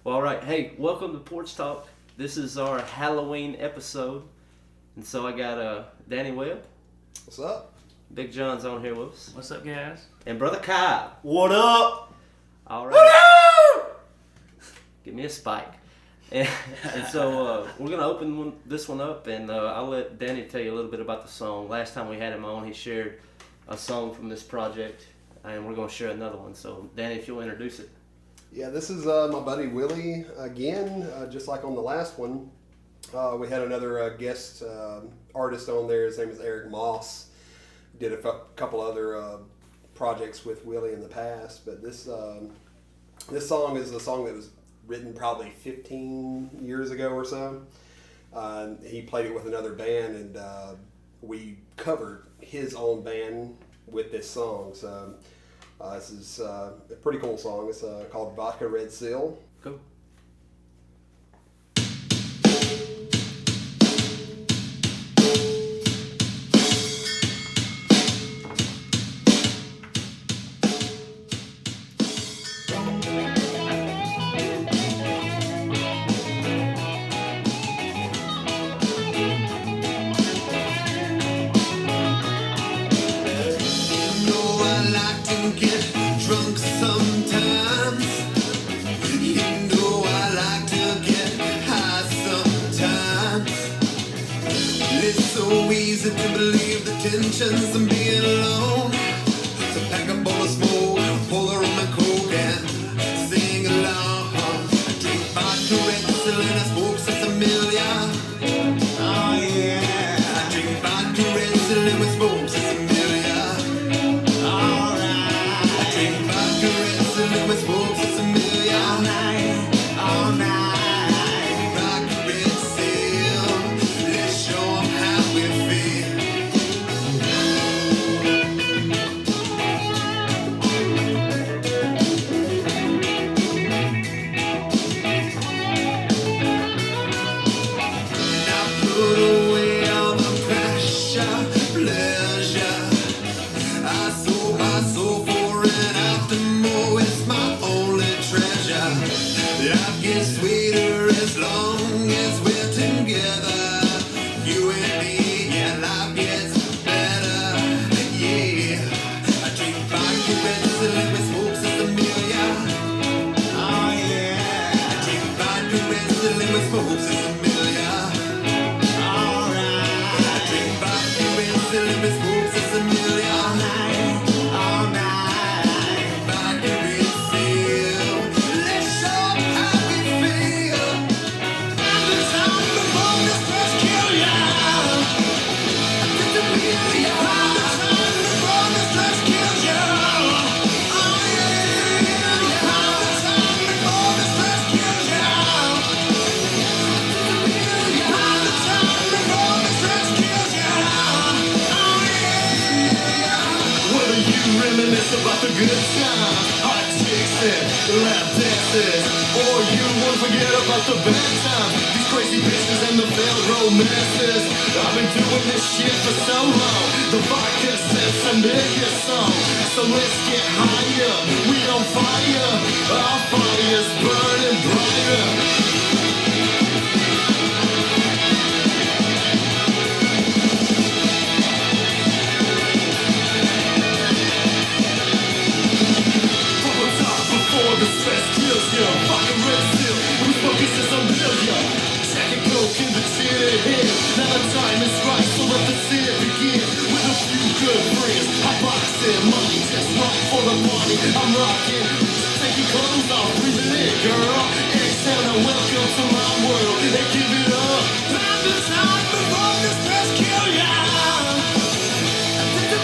Well, all right. Hey, welcome to Porch Talk. This is our Halloween episode. And so I got Danny Webb. What's up? Big John's on here with us. What's up, guys? And Brother Cobb. What up? All right. Give me a spike. And so we're going to open this one up, and I'll let Danny tell you a little bit about the song. Last time we had him on, he shared a song from this project, and we're going to share another one. So, Danny, if you'll introduce it. Yeah, this is my buddy Willie again, just like on the last one. We had another guest artist on there. His name is Eric Moss. Did a couple other projects with Willie in the past, but this song is a song that was written probably 15 years ago or so. He played it with another band, and we covered his own band with this song. So this is a pretty cool song. It's called Vodka Red Seal. Cool. To believe the tensions and being alone. So pack up all the smoke, pour the rum and coke and sing along. I drink vodka red seal and I smoke sesame. Oh yeah. I drink vodka red seal and we smoke sesame. Alright. I drink vodka red seal and we smoke sesame. All night, all night. Vodka red seal, let's show 'em how we feel. About the good times, hot chicks and lap dances, or you won't forget about the bad times, these crazy bitches and the failed romances. I've been doing this shit for so long. The vodka sets a nigga song, so let's get higher. We on fire, our fire's burning brighter. The stress kills you, fucking red seal. We focus as a million. Second coke in the chin and head. Now the time is right, so let the sin begin. With a few good friends, I box in money just right for the money. I'm rocking, taking clothes off, breathing in, girl. Exhale and welcome to my world. They give it up. Time to time before the stress kill ya. Time to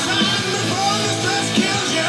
time before the stress kills ya.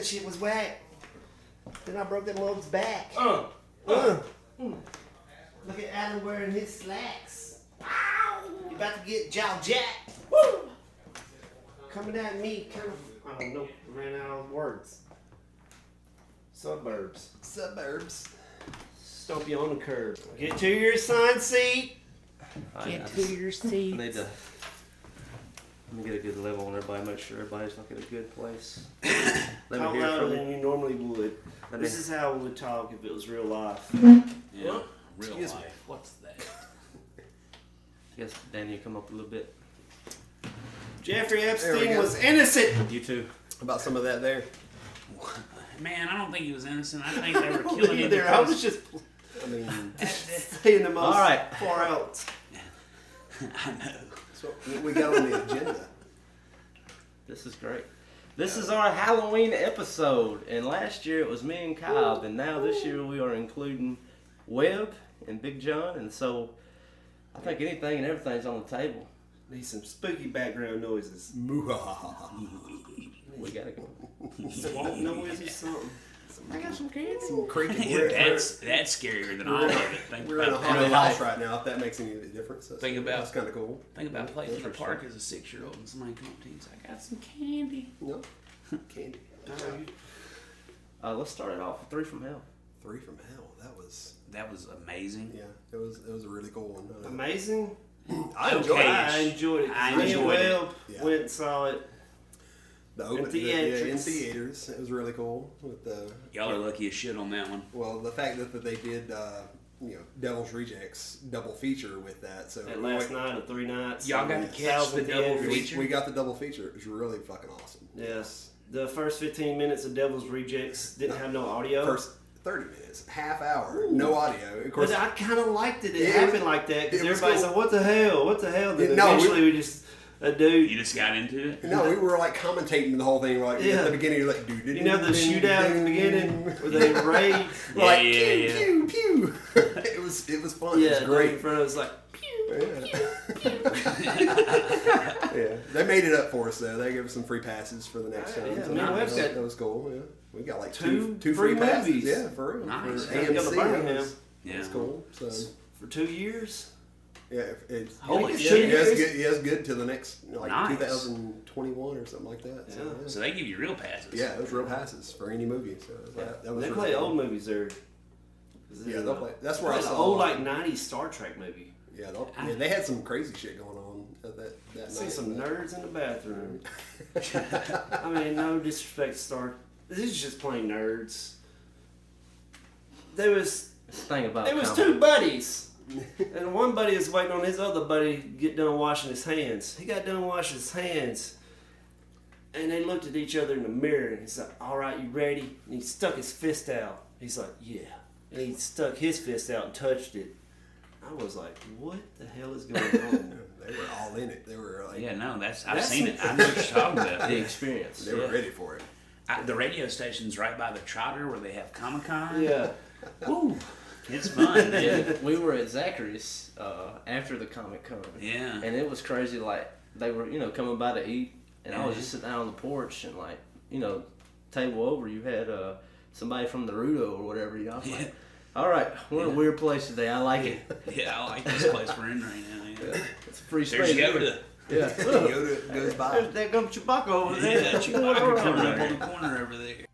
that shit was whack. Then I broke that mug's back. Look at Adam wearing his slacks. You about to get jaw jacked. Woo! Coming at me, kind of. I don't know. Ran out of words. Suburbs. Stomp you on the curb. Get to your assigned seat. Get to your seat. I need to. Let me get a good level on everybody. Make sure everybody's like in a good place. Let Talk me hear louder from than you. you normally would. Let This me- is how we would talk if it was real life. Yeah, real Excuse me. life. What's that? Yes, Danny, you come up a little bit. Jeffrey There we Epstein go. was innocent. You too. About some of that there. Man, I don't think he was innocent. I think they were killing him. Either. I was just I mean, saying the most All right. far out. I know. so what we got on the agenda. This is great. This is our Halloween episode, and last year it was me and Cobb, and now this year we are including Webb and Big John, and so I think anything and everything's on the table. Need some spooky background noises. We gotta go. Swamp noise or something. I got some candy. Some creaky. That's scarier than all of it. Think We're in a about haunted that. house right now. If that makes any difference, Think about- that's kind of cool. think about playing in the park as a 6-year-old and somebody come up to you and say, "I got some candy." No, candy. Let's start it off with 3 from Hell. 3 from Hell. That was amazing. Yeah, it was a really cool one. Amazing. I enjoyed it. I enjoyed it. I Me and enjoyed it. Webb Yeah. went and saw it. The open, In yeah, in theatrics. theaters. It was really cool with the Y'all are lucky as shit on that one. well the fact that they did Devil's Rejects double feature with that. So That last night or 3 nights. Y'all got to catch the 1,000 double theaters. feature. we got the double feature. It was really fucking awesome. Yes. The first 15 minutes of Devil's Rejects didn't have no audio. First 30 minutes, half hour, no audio. Of course, But I kind of liked it. It Yeah, happened like that because it was everybody's cool. like, "What the hell? What the hell?" Then No, eventually we just a dude. You just got into it. no, we were like commentating the whole thing. Like Yeah. at the beginning, you're like, dude, You know the shootout at the beginning where they raid. Yeah, like yeah, pew pew pew. it was fun. Yeah, it was in great. front of us like. Yeah, they made it up for us though. They gave us some free passes for the next time. Yeah, So me and Webb's got- that was cool. Yeah, we got like Two two free free passes. movies. Yeah, for real. Nice. For Yeah, we got the AMC. Birmingham. Yeah. That's cool. So For 2 years. yeah, it's Holy yeah, shit. it's good till the next like Nice. 2021 or something like that. So, Yeah. So they give you real passes. yeah, it was real passes for any movie. So it was that was They really play cool. old movies there. Yeah, they'll play. That's where I An saw old like 90s Star Trek movie. Yeah, they had some crazy shit going on that I see night. some nerds in the bathroom. I mean, no disrespect to Star. This is just plain nerds. There was This thing about It was comedy. 2 buddies. And one buddy was waiting on his other buddy to get done washing his hands. He got done washing his hands. And they looked at each other in the mirror. And he's like, "All right, you ready?" And he stuck his fist out. He's like, "Yeah." And he stuck his fist out and touched it. I was like, what the hell is going on? They were all in it. They were like, Yeah, no, I've That's seen it. I know what you're talking about. The experience. they were ready for it. The radio station's right by the Trotter where they have Comic-Con. Yeah. Woo. It's fun, man. Yeah, we were at Zachary's after the Comic Con. Yeah. And it was crazy. Like they were, coming by to eat, and I was just sitting out on the porch, and like, table over, you had somebody from Naruto or whatever. I was like, all right, we're in a weird place today. I like it. Yeah, I like this place we're in right now. Yeah. It's a free There's space. Yoda. Yeah. Yoda goes by. There's that gum Chewbacca over there. Yeah, Chewbacca coming up on the corner over there.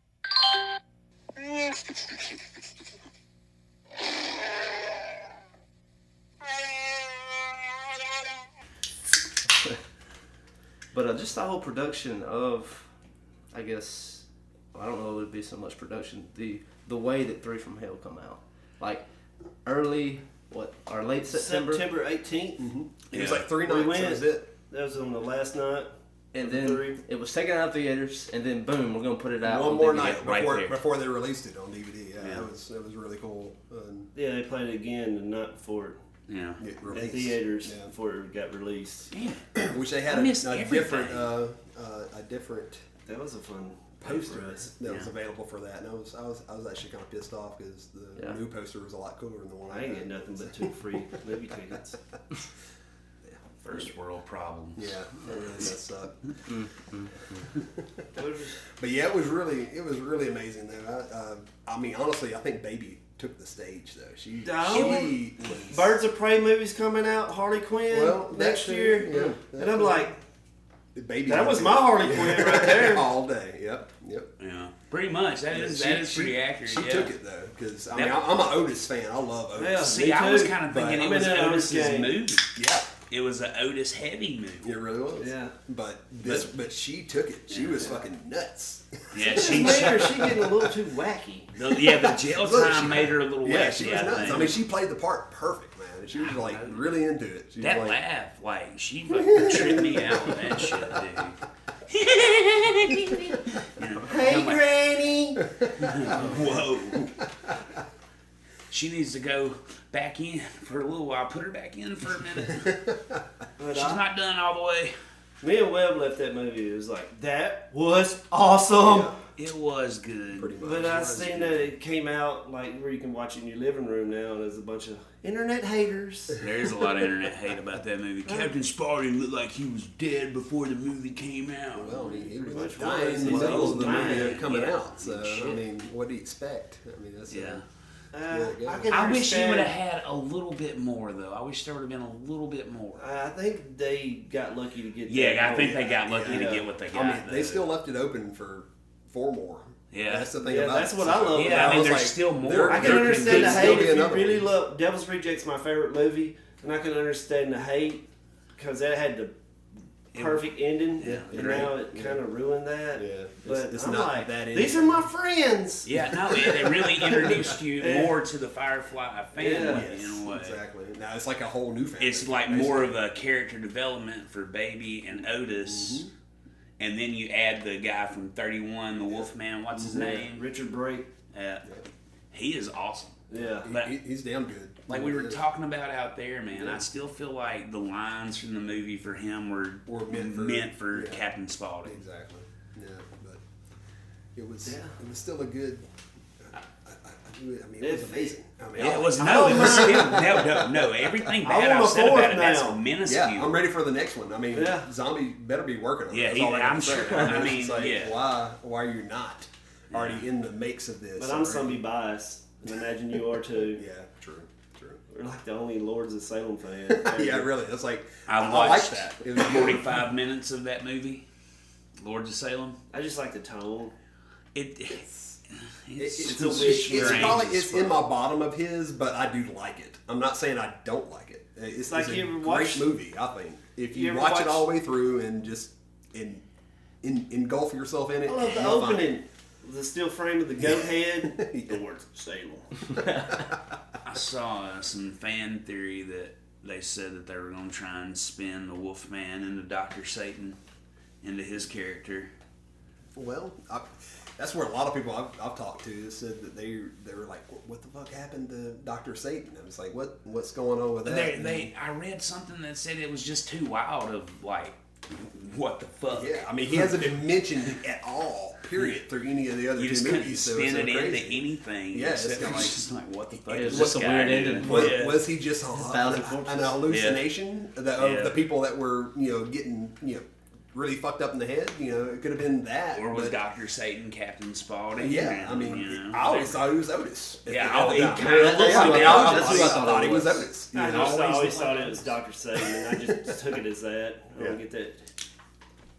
But just the whole production of, I guess, I don't know if it would be so much production, the way that 3 from Hell come out. Like early, or late September. September 18th. It was like 3 We nights. went. That was it. That was on the last night. And then 3. it was taken out of theaters, and then boom, we're going to put it out One on more DVD. night right before, there. before they released it on DVD. Yeah, Yeah. That was really cool. Yeah, they played it again the night before Yeah. It at released. theaters Yeah. before it got released. Damn. Which they had I a missed different everything. a different That was a fun poster poster. that was Yeah. available for that, and I was actually kind of pissed off because the Yeah. new poster was a lot cooler than the one I ain't got. getting nothing but 2 free movie tickets. First world problems. Yeah, it really does suck. But yeah, it was really amazing though. I mean, honestly, I think Baby took the stage though. She was, Birds of Prey movies coming out, Harley Quinn next year, and I'm like, Baby. That was my Harley Quinn right there. All day. Yep. Yeah. Pretty much. That is pretty accurate. She took it though, because I mean, I'm an Otis fan. I love Otis. Yeah, See, I was kind of thinking it was Otis's game. movie. Yeah. It was an Otis heavy movie. It really was. Yeah. But she took it. She was fucking nuts. Yeah, She getting a little too wacky. the jail time made her a little wacky. She was nuts. I mean, she played the part perfect, man. She was like really into it. She That was like, laugh, like, she fucking tripped me out with that shit, dude. Hey, Granny. Whoa. She needs to go back in for a little while. Put her back in for a minute. She's not done all the way. Me and Webb left that movie. It was like, that was awesome. Yeah, it was good. Pretty much. But I seen that it came out like where you can watch it in your living room now, and there's a bunch of internet haters. There's a lot of internet hate about that movie. Captain Spartan looked like he was dead before the movie came out. well, he was much dying was. in the He's middle of the dying. movie coming Yeah. out. So I mean, what do you expect? I mean, that's Yeah. I wish he would have had a little bit more, though. I wish there would have been a little bit more. I think they got lucky to get. Yeah, that I think going. they got lucky to get what they got. I mean, they still left it open for 4 more. Yeah. That's the thing Yeah, about that's it. what I love Yeah, about I mean, it. there's like, still more. there- I there can could understand the still hate be if you another really one. love Devil's Reject's my favorite movie, and I can understand the hate because that had the perfect ending, Yeah, and right. now it kind of ruined that. Yeah, But it's I'm not like, that these are ending. my friends. Yeah, no, it really introduced you Yeah. more to the Firefly family Yes, in a way. exactly. Now it's like a whole new family. It's like more of a character development for Baby and Otis. And then you add the guy from 31, the Wolfman, what's his name? Richard Brake. He is awesome. Yeah. He's damn good. Like we were talking about out there, man, I still feel like the lines from the movie for him were meant for Captain Spaulding. Exactly. Yeah, but it was still a good. I mean, it was amazing. I mean, Yeah, it was still no. Everything bad I've said about it, that's minuscule. Yeah, I'm ready for the next one. I mean, Zombie better be working on it. Yeah, That's all I I'm can say. sure. I mean, it's like, yeah. why are you not already in the mix of this? But I'm zombie biased. I imagine you are too. Yeah, true. We're like the only Lords of Salem fan. Yeah, really. It's like I like watched that. It was 45 minutes of that movie, Lords of Salem. I just like the tone. It's strange probably as in fuck. my bottom of his, but I do like it. I'm not saying I don't like it. It's like a you ever great watched- movie. I think if you you ever watch it watched- all the way through and just engulf yourself in it, I love the you'll find opening. The steel frame of the goat head. Lords of Salem. I saw some fan theory that they said that they were going to try and spin the Wolfman into Dr. Satan, into his character. Well, that's where a lot of people I've talked to said that they were like, "What the fuck happened to Dr. Satan?" I was like, "What's going on with that?" I read something that said it was just too wild of like, what the fuck? Yeah, I mean, he hasn't been mentioned at all, period, through any of the other You two just couldn't movies. So spin it's so it into crazy. anything. Yeah, except it's it was like- just like, what the fuck It is was this just a guy weird doing? ending. Was he just Thousand an corpses. hallucination of the people that were getting really fucked up in the head? It could have been that. Or was but- Dr. Satan Captain Spaulding? Yeah, I mean, I always thought he was Otis. Yeah, At the he time. kinda looks like That's Otis. who I thought he was Otis. I Yeah. always thought it was Dr. Satan, and I just took it as that. I don't get that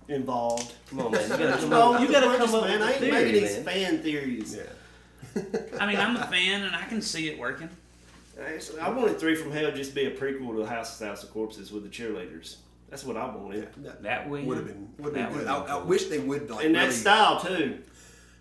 involved. Come on, man. You gotta What's come wrong up, with you gotta the come up man? with I a ain't theory, making these man. fan theories. Yeah. I mean, I'm a fan and I can see it working. Actually, I wanted 3 from Hell just be a prequel to House of Corpses with the cheerleaders. That's what I wanted. That way would have been that good. would've I been cool. wish they would like In really, that style, too.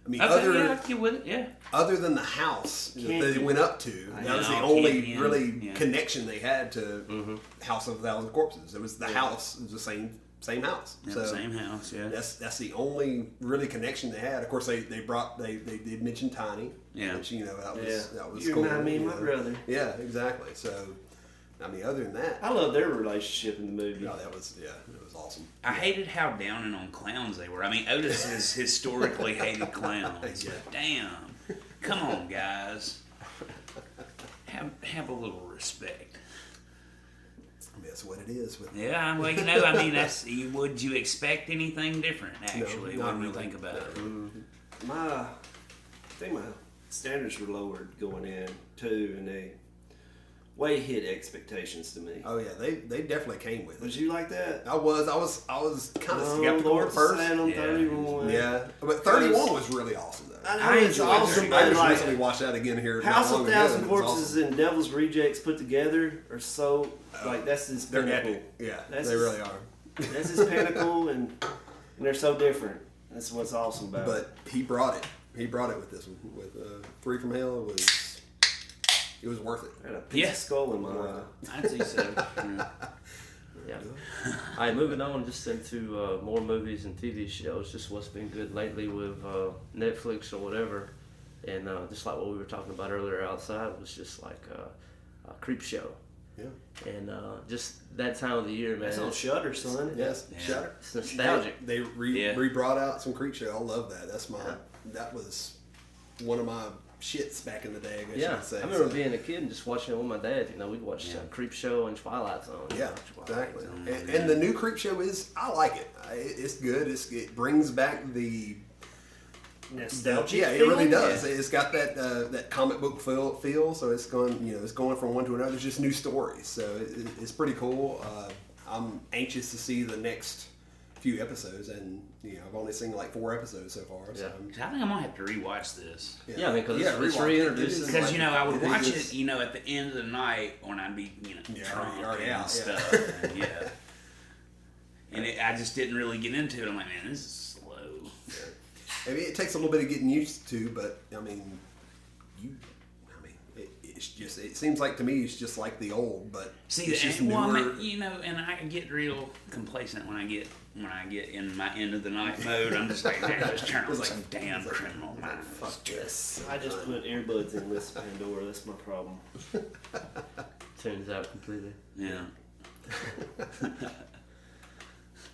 I mean, Okay, yeah, I get with it, yeah. other than the house that they Campy. went up to, that was the know, only campy, really yeah. connection they had to House of a Thousand Corpses. It was the house, it was the same house. Yeah, So same house, yeah. that's the only really connection they had. Of course, they did mention Tiny, Yeah. which that was You cool. remind me of my brother. Yeah, exactly. So, I mean, other than that, I love their relationship in the movie. it was awesome. I hated how downing on clowns they were. I mean, Otis is historically hated clowns. Yeah. But damn. Come on, guys. Have a little respect. Yeah, that's what it is. With Yeah, well, I mean, would you expect anything different, actually, No, not when you really. think about it? I think my standards were lowered going in too, and they way hit expectations to me. Oh yeah, they definitely came with Was it. you like that? I was kind of skeptical at first. On Yeah. 31. Yeah, but 31 was really awesome though. I know I it's enjoyed awesome, I but just like recently watched that again here. not House long of ago, Thousand and it was Corpses awesome. and Devil's Rejects put together are so like that's his They're pinnacle. epic. Yeah, That's they his- really are. That's his pinnacle, and they're so different. That's what's awesome about it. But he brought it. He brought it with this one. With Three from Hell, it was worth it. I had a piece of skull in my eye. I'd say so. Yeah. Yeah. All right, moving on just into more movies and TV shows. Just what's been good lately with Netflix or whatever. And just like what we were talking about earlier outside was just like a Creep Show. Yeah. And just that time of the year, man. That's on Shudder, son. Yes. Yeah. Shudder. It's nostalgic. They Yeah. re-brought out some Creep Show. I love that. That was one of my shits back in the day, I guess you Yeah, could say. I remember So, being a kid and just watching it with my dad. We'd watch Creep Show and Twilight Zone. yeah, Twilight exactly. Zone. And the new Creep Show I like it. It's good. It brings back the Nostalgic. yeah, it feeling? really does. It's got that comic book feel. So it's going from one to another. It's just new stories. So it's pretty cool. I'm anxious to see the next few episodes, and I've only seen like 4 episodes so far. So Yeah. I think I'm gonna have to rewatch this. Yeah, I mean, 'cause it's rewatch it. reintroducing- It is Because like- I would it watch is- it, at the end of the night when I'd be, drunk already and out, yeah. stuff. And, yeah. And I just didn't really get into it. I'm like, man, this is slow. I mean, it takes a little bit of getting used to, but it seems like to me it's just like the old, but See, it's just and, well, newer. and I get real complacent when I get in my end of the night mode. I'm just like, man, just turn on some damn Criminal Minds. Fuck this. I just put earbuds in this Pandora. That's my problem. Tunes out completely. Yeah.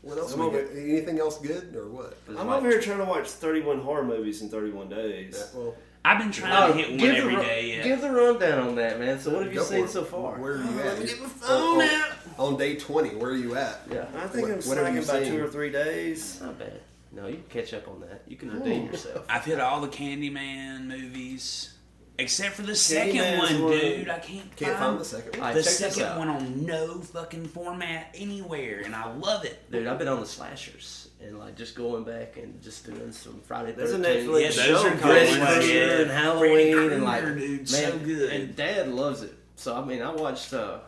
What else? I'm We over- got? Anything else good or what? I'm over here trying to watch 31 horror movies in 31 days. Well, I've been trying to hit one every day. Yeah. Give the rundown on that, man. So what have you go for seen it. so far? Where are you Let at? me get my phone out. On day 20, where are you at? Yeah, I think I'm What have you slacking by seen? 2 or 3 days. not bad. No, you can catch up on that. You can redeem yourself. I've hit all the Candyman movies. Except for the second Candyman's one, one. dude. I Can't find the second one. All right, The check this second out. one on no fucking format anywhere, and I love it. Dude, I've been on the slashers and like just going back and just doing some Friday There's a 13th. Netflix Yeah, show those are called Freddy good Freddy ones. Krueger Yeah. and Halloween Freddy and like Krueger, dude, man, so good. And Dad loves it. So I mean, I watched. I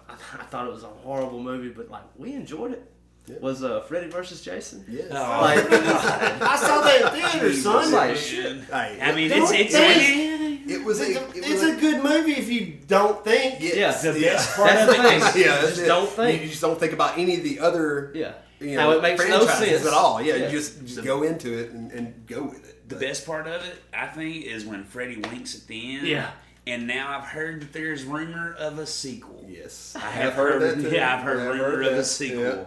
thought it was a horrible movie, but like we enjoyed it. Yeah. Was Freddy versus Jason? Yes. Oh, Like, I saw that in theater, son. like man. shit. Hey, I mean, Don't it's it was It's a good movie if you don't think. yes, Yeah, the yeah. best part That's of the it thing. is Yeah, that's Just it. don't think. You just don't think about any of the other Yeah. Now Now it makes no sense at all. Yeah, Yeah. you just go into it and go with it. the best part of it. I think is when Freddy winks at the end. Yeah. And now I've heard that there's rumor of a sequel. Yes, I have heard that too. Yeah, I've heard I've rumor of that. a sequel. Yeah.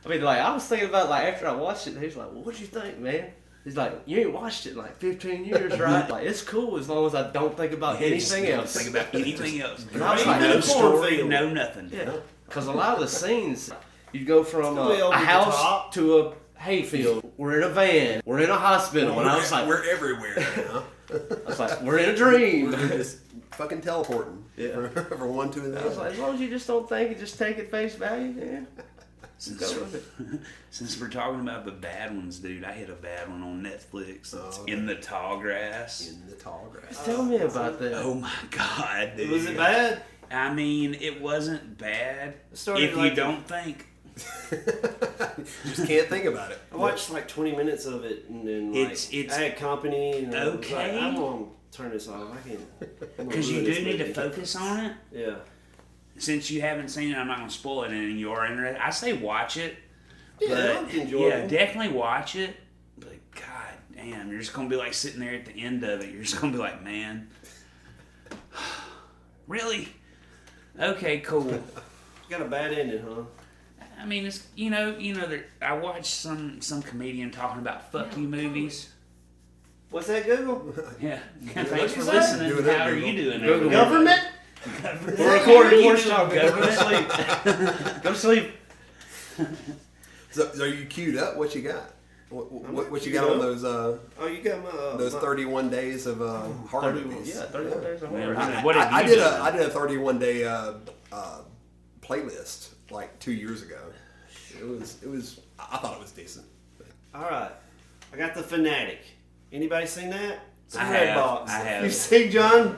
I mean, like I was thinking about like after I watched it, he's like, well, "What'd you think, man?" He's like, "You ain't watched it in like 15 years, right?" Like it's cool as long as I don't think about anything Don't else. Think about anything else. And I was like, No the story, cornfield. no nothing. Yeah, because a lot of the scenes, you go from Still way a over the house top. to a hayfield. We're in a van. We're in a hospital, and I was like, we're everywhere now. I was like, we're in a dream. We're just fucking teleporting from one to I was another. like, as long as you just don't think and just take it face value, yeah. Since, Go with it. since we're talking about the bad ones, dude, I hit a bad one on Netflix. It's Oh, In the Tall Grass. In the tall grass. Tell me about that. Oh my god, dude. Was it bad? I mean, it wasn't bad started if you like don't think. Just can't think about it. I watched like 20 minutes of it, and then like, It's- I had company. And I was Okay. like, I'm gonna turn this off. I can't. Because you do need to focus on it. Yeah. Since you haven't seen it, I'm not going to spoil it, and you are interested. I say watch it. Yeah, but, it's enjoyable. yeah, definitely watch it. But god damn, you're just going to be like sitting there at the end of it. You're just going to be like, man, really? Okay, cool. Got a bad ending, huh? I mean, it's I watched some comedian talking about fuck you movies. What's that, Google? Yeah, thanks What'd for you say? listening. Doing that, How are Google. you doing? Google. over there? Government? We're recording Porch Talk. Go to sleep. Go to sleep. So are you queued up? What you got? What you queued got on up. those Oh, you got my those 31 days of horror 31 movies? days of horror. What have I you did done? I did a 31 day playlist like 2 years ago. It was I thought it was decent. All right, I got The Fanatic. Anybody seen that? It's a I red have, box. I have. You seen John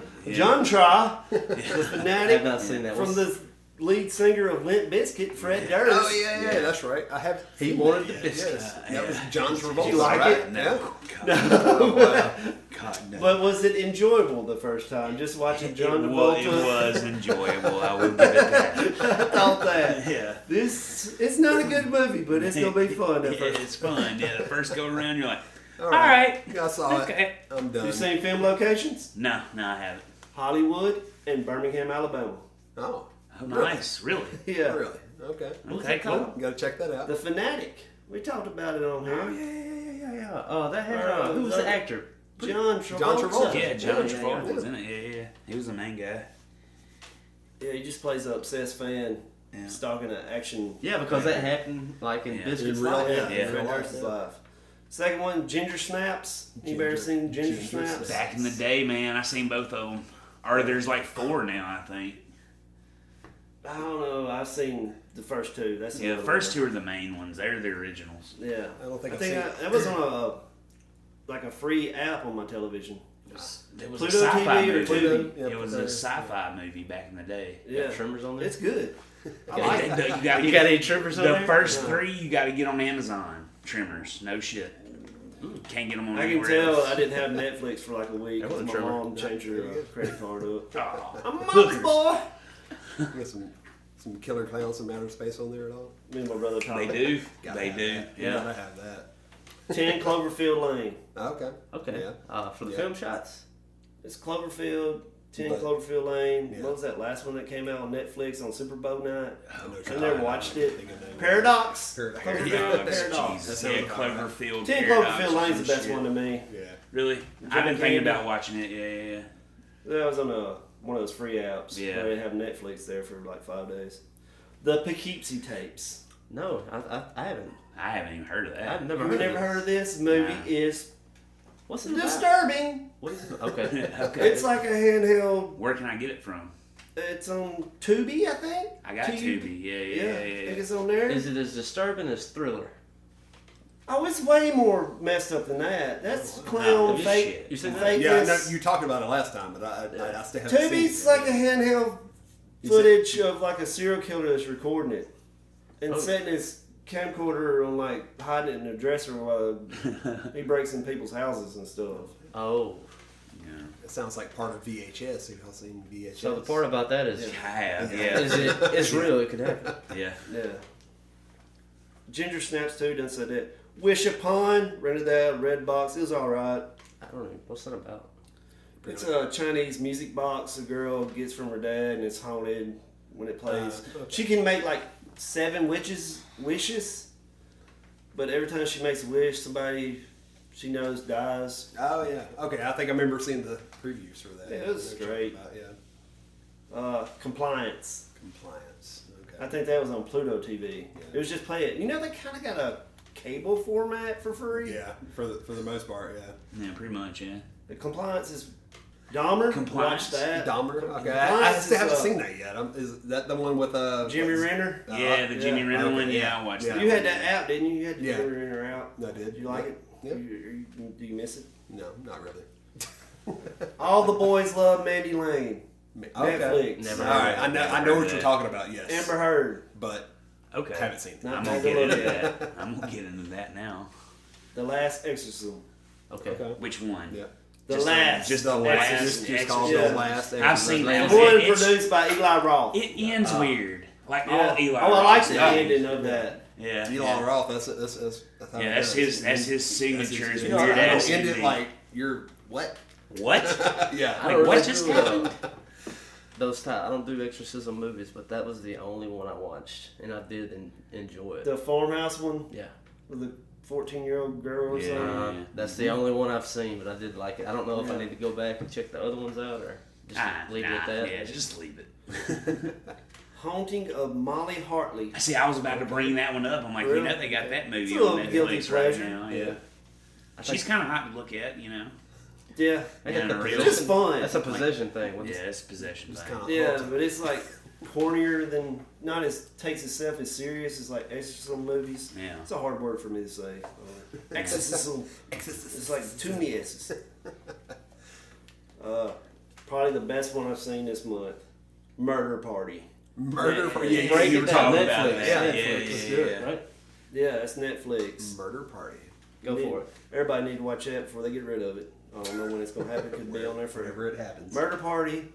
Try, The I Fanatic, have not seen that. from the lead singer of Limp Bizkit, Fred Durst. Oh yeah, that's right. I have. He seen wanted that. the biscuit. Yes, that was John Travolta. Did you like right? it? Yeah. God, Wow. God, no. But was it enjoyable the first time? Just watching John It Travolta? was enjoyable. I will give it that. I thought that. Yeah. It's not a good movie, but it's gonna be fun. At Yeah, first. it's fun. Yeah, the first go around, you're like, All all right. Yeah, I saw Okay. it. I'm done. You seen film locations? No, I haven't. Hollywood and Birmingham, Alabama. Oh, Oh, nice. Really? Yeah. really? Okay. Okay, cool. You gotta check that out. The Fanatic. We talked about it on Oh here. yeah. Oh, that had who was the actor? John Travolta. John Travolta. Yeah, John Yeah, Travolta yeah. was in it. Yeah. He was the main guy. Yeah, he just plays an obsessed fan Yeah. stalking an action. Yeah, because that happened like in Yeah. Biscuit's In real life. life. Yeah. Fred Durst's life. Second one, Ginger Snaps. You ever seen Ginger Ginger Snaps? Snaps. Back in the day, man, I seen both of them. Or there's like 4 now, I think. I don't know. I've seen the first two. That's Yeah, the another first one. 2 are the main ones. They're the originals. Yeah, I don't think I I've think seen it. that was on a free app on my television. It was a Pluto sci-fi TV or movie. Tubi? Yeah, It was a Pluto. sci-fi movie back in the day. Yeah, Got Tremors on there. it's good. I Yeah, like yeah. it. You gotta You got any trimmers on the there? first No. 3 you got to get on Amazon. Trimmers, no shit. Can't get them on I can anywhere tell else. I didn't have Netflix for like a week That because was a my trimmer. mom changed her credit card up. Oh, I'm a mama's boy. You got some killer clowns from outer space on there at all? Me and my brother they talked. do. Gotta They have do. that. You Yeah. gotta have that. 10 Cloverfield Lane. Okay. Okay. Yeah. For the Yeah. film shots. It's Cloverfield, 10 But- Cloverfield Lane. Yeah. What was that last one that came out on Netflix on Super Bowl night? I know what I you're never talking watched about. it. Think of that. Paradox. Paradox. Cloverfield Paradox, Paradox. Jesus. That Yeah, sounds alright. Cloverfield. 10 Paradox Cloverfield or Lane's some the best shit. one to me. Yeah. Really? John I've been thinking Candy. about watching it. Yeah. That was on one of those free apps. Yeah. Where they have Netflix there for like 5 days. The Poughkeepsie tapes. No, I haven't. I haven't even heard of that. I've never You've heard never of heard of this? Movie Nah. is What's it about? disturbing. What is it? Okay. Okay. It's like a handheld. Where can I get it from? It's on Tubi, I think. I got Tubi. Yeah. I think it's on there. Is it as disturbing as Thriller? Oh, it's way more messed up than that. That's clown this fake. shit. You seen that? fakeness. Yeah, no, you talked about it last time, but I still haven't seen Tubi's it. like a handheld You footage of like a serial killer that's recording it and Oh. setting his camcorder on like hiding it in a dresser while he breaks in people's houses and stuff. Oh. Yeah. It sounds like part of VHS. Have y'all seen VHS? So the part about that is, I have. is Yeah. it's real. It could happen. Yeah. Yeah. Ginger Snaps too done said that. Wish Upon rented that red box. It was all right. I don't know. What's that about? It's a Chinese music box a girl gets from her dad, and it's haunted when it plays. Okay. She can make like 7 wishes, but every time she makes a wish, somebody she knows dies. Oh yeah. Okay, I think I remember seeing the previews for that. Yeah, it was They're talking great. about, yeah. Compliance. Compliance. Okay. I think that was on Pluto TV. It was just playing. You know, they kind of got a cable format for free. Yeah, for the most part, yeah. Yeah, pretty much. Yeah. The Compliance is Dahmer. Compliance. Watch that. Dahmer. Okay, Compliance I still haven't is, seen that yet. Is that the one with Jimmy Renner. Yeah, the Jimmy yeah. Renner Okay, one. Yeah, yeah. I watched Yeah. that. You had that app, didn't you? You had the Yeah. Jimmy Renner out. I did. Did you like it? Yeah. Do you miss it? No, not really. All the Boys Love Mandy Lane. Okay. Netflix. Never All right, I know what that. you're talking about. Yes, Amber Heard. but Okay. haven't seen it. Not I'm gonna Take a get look into at that. I'm gonna get into that now. The Last Exorcism. Okay. Okay. Which one? Yeah. The Just Last. Just The last. Last Just called Yeah. the last. I've seen that. Last- One It's- produced by Eli Roth. It ends weird. Like Yeah. all Eli. Oh, I like the Roth's ending of that. Yeah. Eli yeah. Roth. That's how Yeah, it that's goes. his signature is You know, weird I don't ass end it ending. like you're what? What? Yeah. I Like, don't what really just do, happened? I don't do exorcism movies, but that was the only one I watched, and I did enjoy it. The Farmhouse one Yeah. with the 14-year-old girl or Yeah. something. That's the only one I've seen, but I did like it. I don't know if I need to go back and check the other ones out or. Just leave it at that. Yeah, just leave it. Haunting of Molly Hartley. See, I was about to bring that one up. I'm like, Really? they got that movie It's a on little guilty Netflix pleasure. right now. Yeah. I She's think- kind of hot to look at, Yeah. I got Yeah, the really. It's just fun. That's a possession thing. Yeah, it's a possession It's thing. kinda Yeah, haunting. but it's like cornier than, not as, takes itself as serious as like exorcism movies. Yeah. It's a hard word for me to say. Exorcism. It's like too many S's. Probably the best one I've seen this month. Murder Party. Murder Yeah, Party. yeah, Yeah, Break you it were down. talking about Netflix. that. Yeah, Yeah, Netflix. yeah, Let's yeah, do it, yeah. right? Yeah, it's Netflix. Murder Party. Go for it. Everybody need to watch that before they get rid of it. I don't know when it's going to happen. It could be on there forever. Whenever it happens. Murder Party.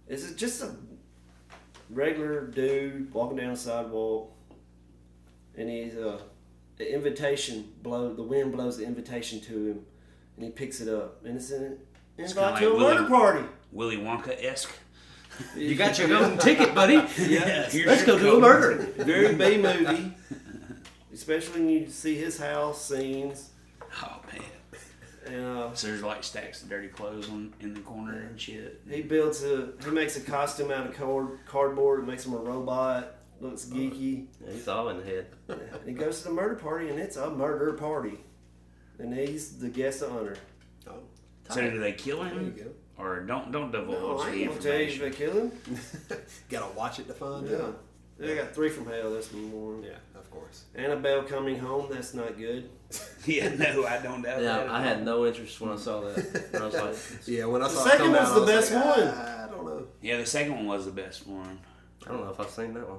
Is it just a regular dude walking down the sidewalk, and he's the wind blows the invitation to him, and he picks it up, and it's an kinda invite to a like murder Willy- party. Willy Wonka-esque. You got your golden ticket, buddy. Yeah, Let's go do a murder. very B movie, especially when you see his house scenes. Oh, man. And So there's like stacks of dirty clothes in the corner and shit. he makes a costume out of cardboard, makes him a robot. Looks geeky. Yeah, he's all in the head. And he goes to the murder party, and it's a murder party. And he's the guest of honor. Oh, So do they kill there you him? go. Or don't divulge No, I the ain't gonna tell you if information. they kill him. Gotta watch it to find Yeah. out. They got 3 from hell, that's more. Yeah, of course. Annabelle Coming Home, that's not good. Yeah, no, I don't doubt that. Yeah, at I all. had no interest when I saw that. I was like, Yeah, when I The saw it second come out, one's I the was best like, one. I don't know. Yeah, the second one was the best one. I don't know if I've seen that one.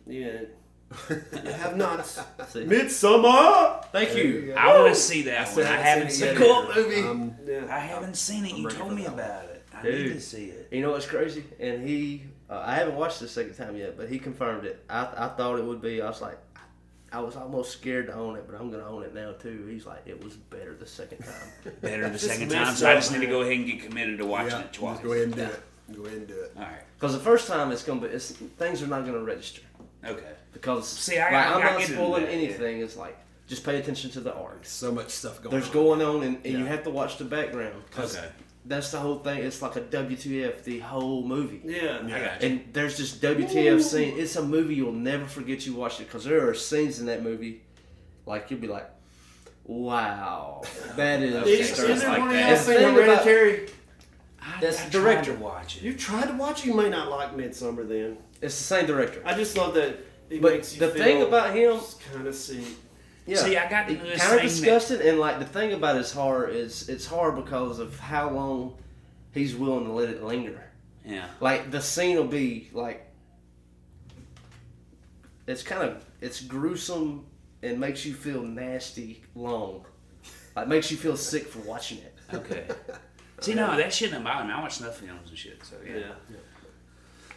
Yeah. You have not. See? Midsummer! Thank There you. you go. I want to see that one. I haven't haven't seen seen it it. yet. Cool movie. Yeah. I haven't seen it. I'm You ready told for me that about it. I Dude. need to see it. You know what's crazy? And I haven't watched it the second time yet, but he confirmed it. I thought it would be. I was like, I was almost scared to own it, but I'm gonna own it now too. He's like, it was better the second time. Better the Just second messed time, so I up, just need to man. go ahead and get committed to watching Yeah, it twice. just go ahead and do it. Go ahead and do it. All right. Because the first time things are not gonna register. Okay. Because See, I like, gotta I'm not get into spoiling that, anything. It's like just pay attention to the art. So much stuff going There's on. going on, and you Yeah. have to watch the background. 'Cause Okay. that's the whole thing. It's like a WTF the whole movie. Yeah. I got you. And there's just WTF scene. It's a movie you'll never forget you watched it because there are scenes in that movie, like you'll be like, "Wow, that is." Okay, Is so there it's like one of that. y'all And the seen thing about- Hereditary? That's I the tried director. to watch it. You tried to watch it, you may not like Midsummer then. It's the same director. I just love that he But makes you the feel thing about him, kind of sick. yeah, See, I got to do this kind of thing disgusted, and like the thing about his horror is it's hard because of how long he's willing to let it linger. Yeah. Like the scene will be like, it's gruesome and makes you feel nasty long. Like makes you feel sick for watching it. Okay. See, no, that shit didn't bother me. I watch snuff films and shit, so yeah.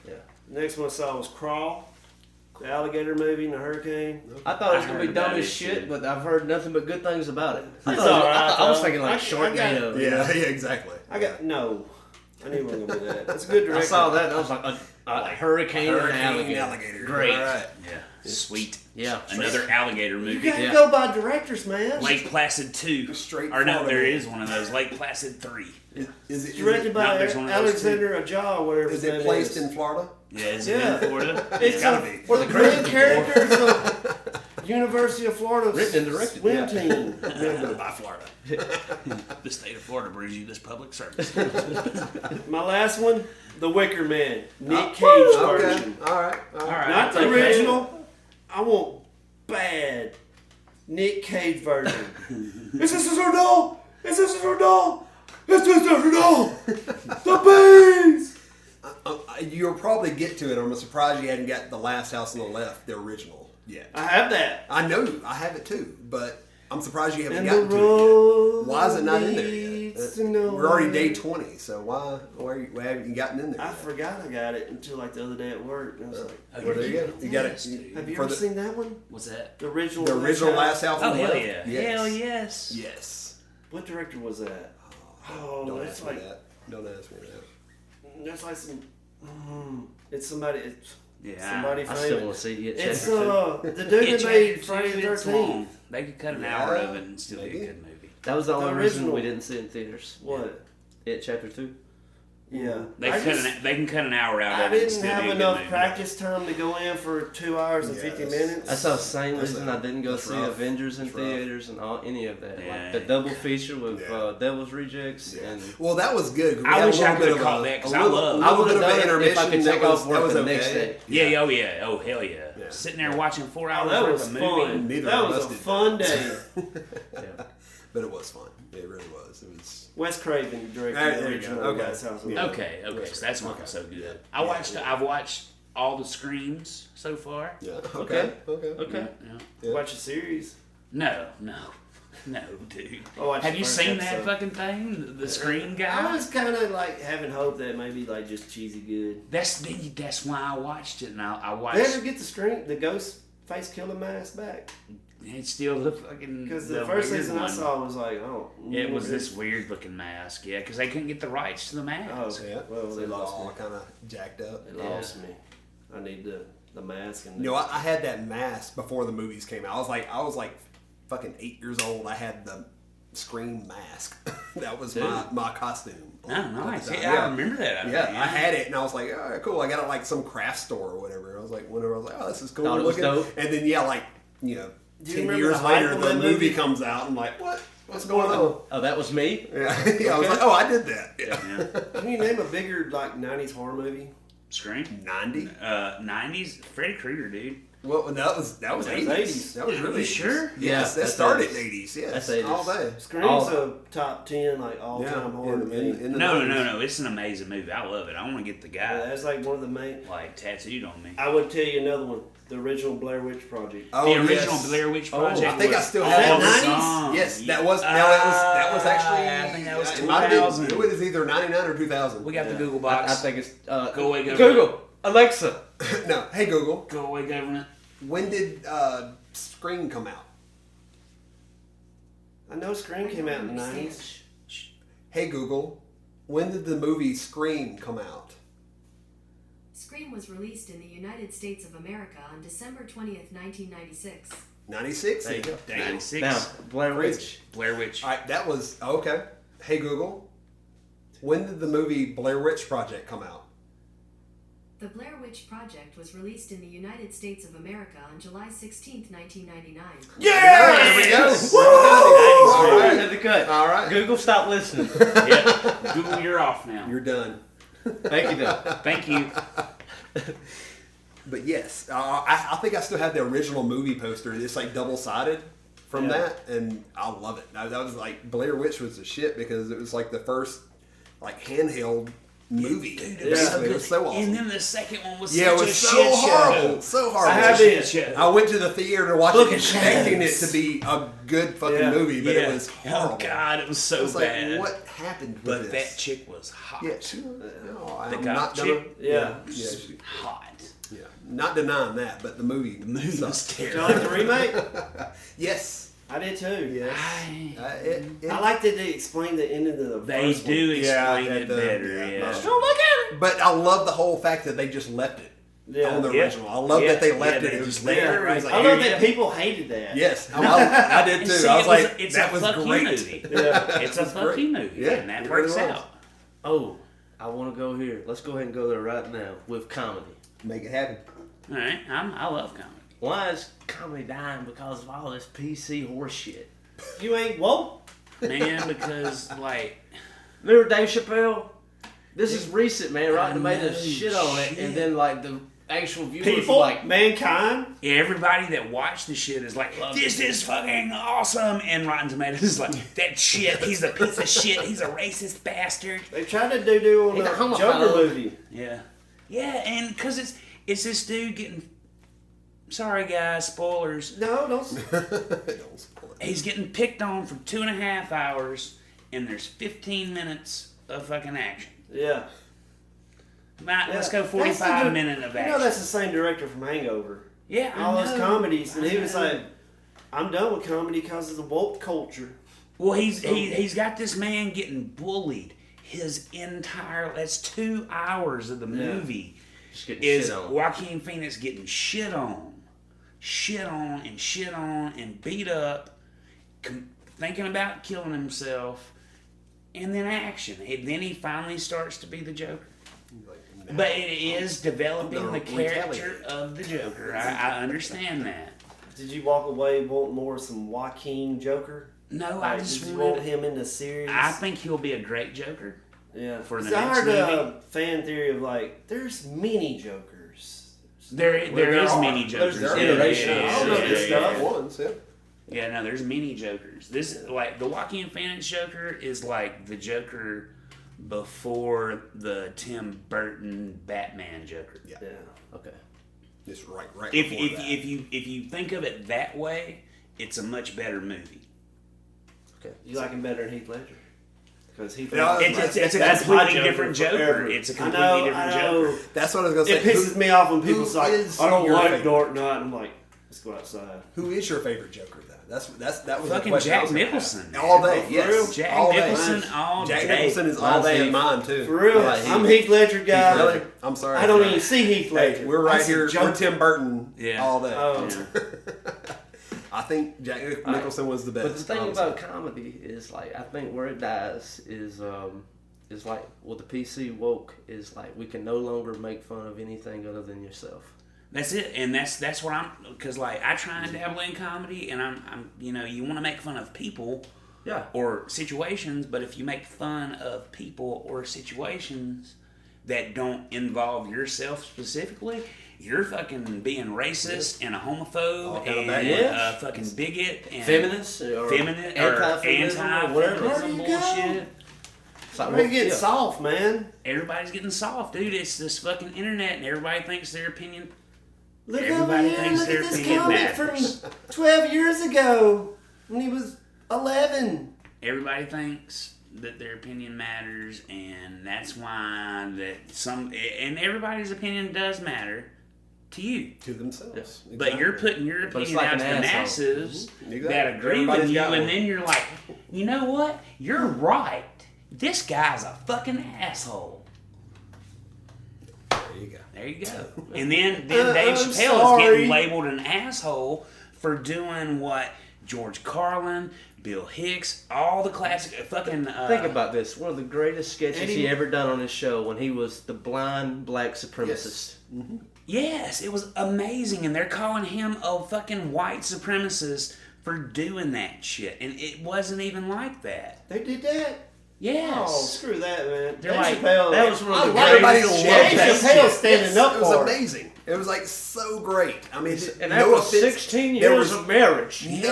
Yeah. Next one I saw was Crawl, the alligator movie in the hurricane. I thought it was I gonna be heard dumb about as it, shit, too. but I've heard nothing but good things about it. It's alright, I was though. thinking like I got- Sharknado. Yeah, exactly. I knew it wasn't gonna be that. It's a good director. I saw that and I was like, a hurricane and an alligator. Great. All right. Yeah. Sweet. Yeah. Another alligator You movie. gotta Yeah. go by directors, man. Lake Placid 2. Straight Or no, Florida. there is one of those. Lake Placid 3. Is it, Directed by No, there's one of those Alexander Aja, or whatever is his it name placed is. in Florida? Yeah, is Yeah. it in Florida? It's gotta a, be. for the main characters of University of Florida Written and directed, swim yeah. team. By Florida. The state of Florida brings you this public service. My last one, The Wicker Man, Nick Cage Okay. version. All right. All right. Not I'll the take that. original. I want bad Nick Cage version. Is this his doll? Is this his doll? Is this his doll? The bees! You'll probably get to it. I'm surprised you hadn't got The Last House on the Left, the original, yet. I have that. I know I have it too, but I'm surprised you haven't And gotten the to it yet. road Why is it not in there yet? leads to nowhere. We're already day 20, so why haven't you gotten in there? I yet? forgot I got it until like the other day at work. And I was like, Oh, Well, there you go. You got Yes, it. dude. have you For ever the- seen that one? What's that? The original. The original Last House Oh, on the hell Left? yeah. Yes. Hell yes. Yes. What director was that? Oh, Don't that's ask me like that. Don't ask me that. that's like some. It's somebody. It's Yeah. somebody I still famous. want to see it. It's Chapter two. the dude Yeah, that Chapter made 2, Friday the it's 13th. long. They could cut an Yeah, hour of it and still be maybe. a good movie. That was the only the reason original. we didn't see it in theaters. What? It Chapter 2. Yeah. They can cut an hour out I of it. and didn't still have be a good enough movie. practice time to go in for 2 hours and 50 minutes. That's the same reason I didn't go That's see rough. Avengers in That's rough. theaters and any of that. Yeah. Like the double feature with Yeah. Devil's Rejects Yeah. and. Well, that was good. We I had wish a I little could bit have of caught a- that because a I little- love. I little would bit have of an done it if I intermission. could take That off was- work that was the next okay. day. Yeah, oh yeah, oh hell yeah. Yeah. Sitting there watching 4 Oh, hours that worth was of movie. fun. Neither That of was us a did fun that. day. Yeah. But it was fun. It really was. It was. Wes Craven directed There the you original go. Okay. Glass House. Yeah. Okay, so that's why it's so good. Yeah. I've watched all the Screams so far. Yeah. Okay. Okay. Okay. Yeah. Yeah. Watch a series. No, dude. I watched Have the you first seen that episode. fucking thing? The Scream I guy? was kind of like having hope that maybe like just cheesy good. That's why I watched it, and I They watched. ever get the ghost face killer mask back? It's still the fucking. Because the first weird season I one. saw was like, oh, It was this weird looking mask, yeah, because they couldn't get the rights to the Oh, mask. Yeah. well, So they it was lost all me. kind of jacked up. They lost me. I need the mask and. You know, I had that mask before the movies came out. I was like fucking 8 years old. I had the Scream mask. That was my costume. Oh, nice. At the time. Yeah, I remember that. Yeah, I had it, and I was like, "Oh, cool!" I got it like some craft store or whatever. I was like, whenever I was like, "Oh, this is cool Thought it was looking," dope. and then like Do you 10 remember years the hype later, on the that movie movie? comes out. I'm like, what's going on? Oh, that was me. Yeah, I was like, "Oh, I did that." Yeah, Yeah. Can you name a bigger like '90s horror movie? Scream. 90. 90s. Freddy Krueger, dude. Well, that was 80s. That was Are really you sure? Yes, Yeah, that that's started 80s. in 80s. Yes, That's 80s. all day. Scream's a top 10 like all time horror to me. in the No, 90s. It's an amazing movie. I love it. I want to get the guy Yeah, that's like one of the main. like tattooed on me. I would tell you another one. The original Blair Witch Project. Oh, The original yes. Blair Witch Oh, Project. I think I was still have that it. 90s? Yes, that was. Now that was actually. I think that was it might have been- 2000. It was either 99 or 2000. We got the Yeah. Google I box. think it's Go away, government. Google Alexa. No, hey Google, Go away, government. when did Scream come out? I know Scream came out in the '90s. Hey Google, when did the movie Scream come out? Scream was released in the United States of America on December 20th, 1996. 96. There you go. Damn. 96. Now Blair Crazy. Witch. Blair Witch. All right, that was okay. Hey Google, when did the movie Blair Witch Project come out? The Blair Witch Project was released in the United States of America on July 16th, 1999. Yeah, there we go. All right, right. have the cut. All right, Google, stop listening. Yep. Google, you're off now. you're done. Thank you, though. Thank you. But yes, I think I still have the original movie poster. It's like double sided from Yeah. that, and I love it. That was like Blair Witch was the shit because it was like the first like handheld movie. Dude, It was so awesome. And then the second one was Yeah, it such was a so shit horrible. show. So I horrible. have Shit it. show. I went to the theater to watch Look it, at expecting it James. to be a good fucking Yeah. movie, but it was horrible. Oh God, it was so I was bad. like, what happened with But this? that chick was hot. Yeah, she was. No, The I'm cop not chick? gonna. Yeah. Yeah, she, Hot. yeah. Not denying that, but the movie. The movie was sucked. Did you terrible. like the remake? Yes. I did too. Yes. I like that they explained the ending of the They first do one. explain Yeah, it the- better. yeah, Yeah. no. Don't look at it. But I love the whole fact that they just left it Yeah. on the Yeah. original. I love Yeah. that they Yeah, left they it. It was just there. left it It right was like, I here. love that people hated that. yes, I did And too. see, I was it like, it's that a was fuck great. you movie. Yeah. It's a was fuck great. you movie, Yeah, and that it works really was. out. Oh, I want to go here. Let's go ahead and go there right now with comedy. Make it happen. All right, I love comedy. Why is comedy dying? Because of all this PC horse shit. You ain't woke. Man, because like Remember Dave Chappelle? This is recent, man. Right? They made know, a shit on it, shit. and then like the actual viewers People, were like, mankind. everybody that watched the shit is like, this is fucking awesome, and Rotten Tomatoes is like, that shit. He's a piece of shit. He's a racist bastard. They tried to do on He's the a homophobe. Joker movie. Yeah, yeah, and because it's this dude getting. Sorry, guys, spoilers. No, don't. Don't spoil it. He's getting picked on for 2.5 hours, and there's 15 minutes of fucking action. Yeah. Let's go That's 45 the- minutes of You action. know that's the same director from Hangover. Yeah, I All those know. comedies, and he was I know. like, "I'm done with comedy because of the woke culture." Well, he's got this man getting bullied his entire. That's 2 hours of the movie. just getting Is shit on. Joaquin Phoenix getting shit on and beat up, thinking about killing himself, and then action. And then he finally starts to be the Joker. Like, nah. But it is developing the character retaliate. of the Joker. I understand that. Did you walk away wanting more some Joaquin Joker? No, Like, I just did you want want him in the series? I think he'll be a great Joker. Yeah. for the 'Cause I next heard a movie. fan theory of like, there's many Jokers. There is are. many Jokers. There's Yeah, iterations. yeah, I don't know yeah, this yeah, stuff. yeah. Ones, yeah. Yeah, no, there's many Jokers. This like the Joaquin Phoenix Joker is like the Joker before the Tim Burton Batman Joker. Yeah. Yeah. Okay. Just right If before if that. if you think of it that way, it's a much better movie. Okay. You like him better than Heath Ledger? Because Heath Yeah, Ledger. It's a That's my completely Joker different Joker. forever. It's a I completely know, different I know. Joker. That's what I was going to It say. pisses me off when people who say, is I don't your like favorite? Dark Knight. I'm like, let's go outside. Who is your favorite Joker, though? That was Fucking the question I Jack was gonna Nicholson. ask. All day, For yes. real? Jack all day. Nicholson all Jack day. Nicholson is all Mine's day in Heath. mine, too. For real. I like I'm Heath Ledger guy. Really? I'm sorry. I don't even see Heath Ledger. Hey, we're right I see here. Joker. We're Tim Burton Yeah. all day. Oh. I think Jack Nicholson was the best. But the thing honestly. about comedy is like I think where it dies is like well the PC woke is like we can no longer make fun of anything other than yourself. That's it, and that's what I'm because like I try and dabble in comedy, and I'm you know you want to make fun of people Yeah. or situations, but if you make fun of people or situations that don't involve yourself specifically, you're fucking being racist and a All homophobe kind of and bad a fucking bigot and Feminist or feminist or anti-feminism or whatever. anti-feminism There you go. bullshit. It's like, We're getting yeah. soft, man. Everybody's getting soft, dude. It's this fucking internet, and everybody thinks their opinion. Look Everybody over here, thinks look their at this opinion comic matters. from 12 years ago when he was 11. Everybody thinks that their opinion matters, and that's why and everybody's opinion does matter to you. to themselves. Yes. But you're putting your But it's opinion like out an to the asshole. masses Exactly. that agree Everybody's with you, got and one. then you're like, you know what? You're right. This guy's a fucking asshole. There you go. There you go. And then Dave I'm Chappelle is sorry. getting labeled an asshole for doing what George Carlin, Bill Hicks, all the classic fucking. Think about this. One of the greatest sketches Eddie- he ever done on his show when he was the blind black supremacist. Yes, it was amazing, and they're calling him a fucking white supremacist for doing that shit, and it wasn't even like that. They did that? Yes. Oh, screw that, man. They're Dave like, Chappelle, that was one of the Everybody greatest loved Dave that Chappelle shit. standing up It was for it. amazing. It was like so great. I mean, And no that was offense, 16 there years was of marriage. no He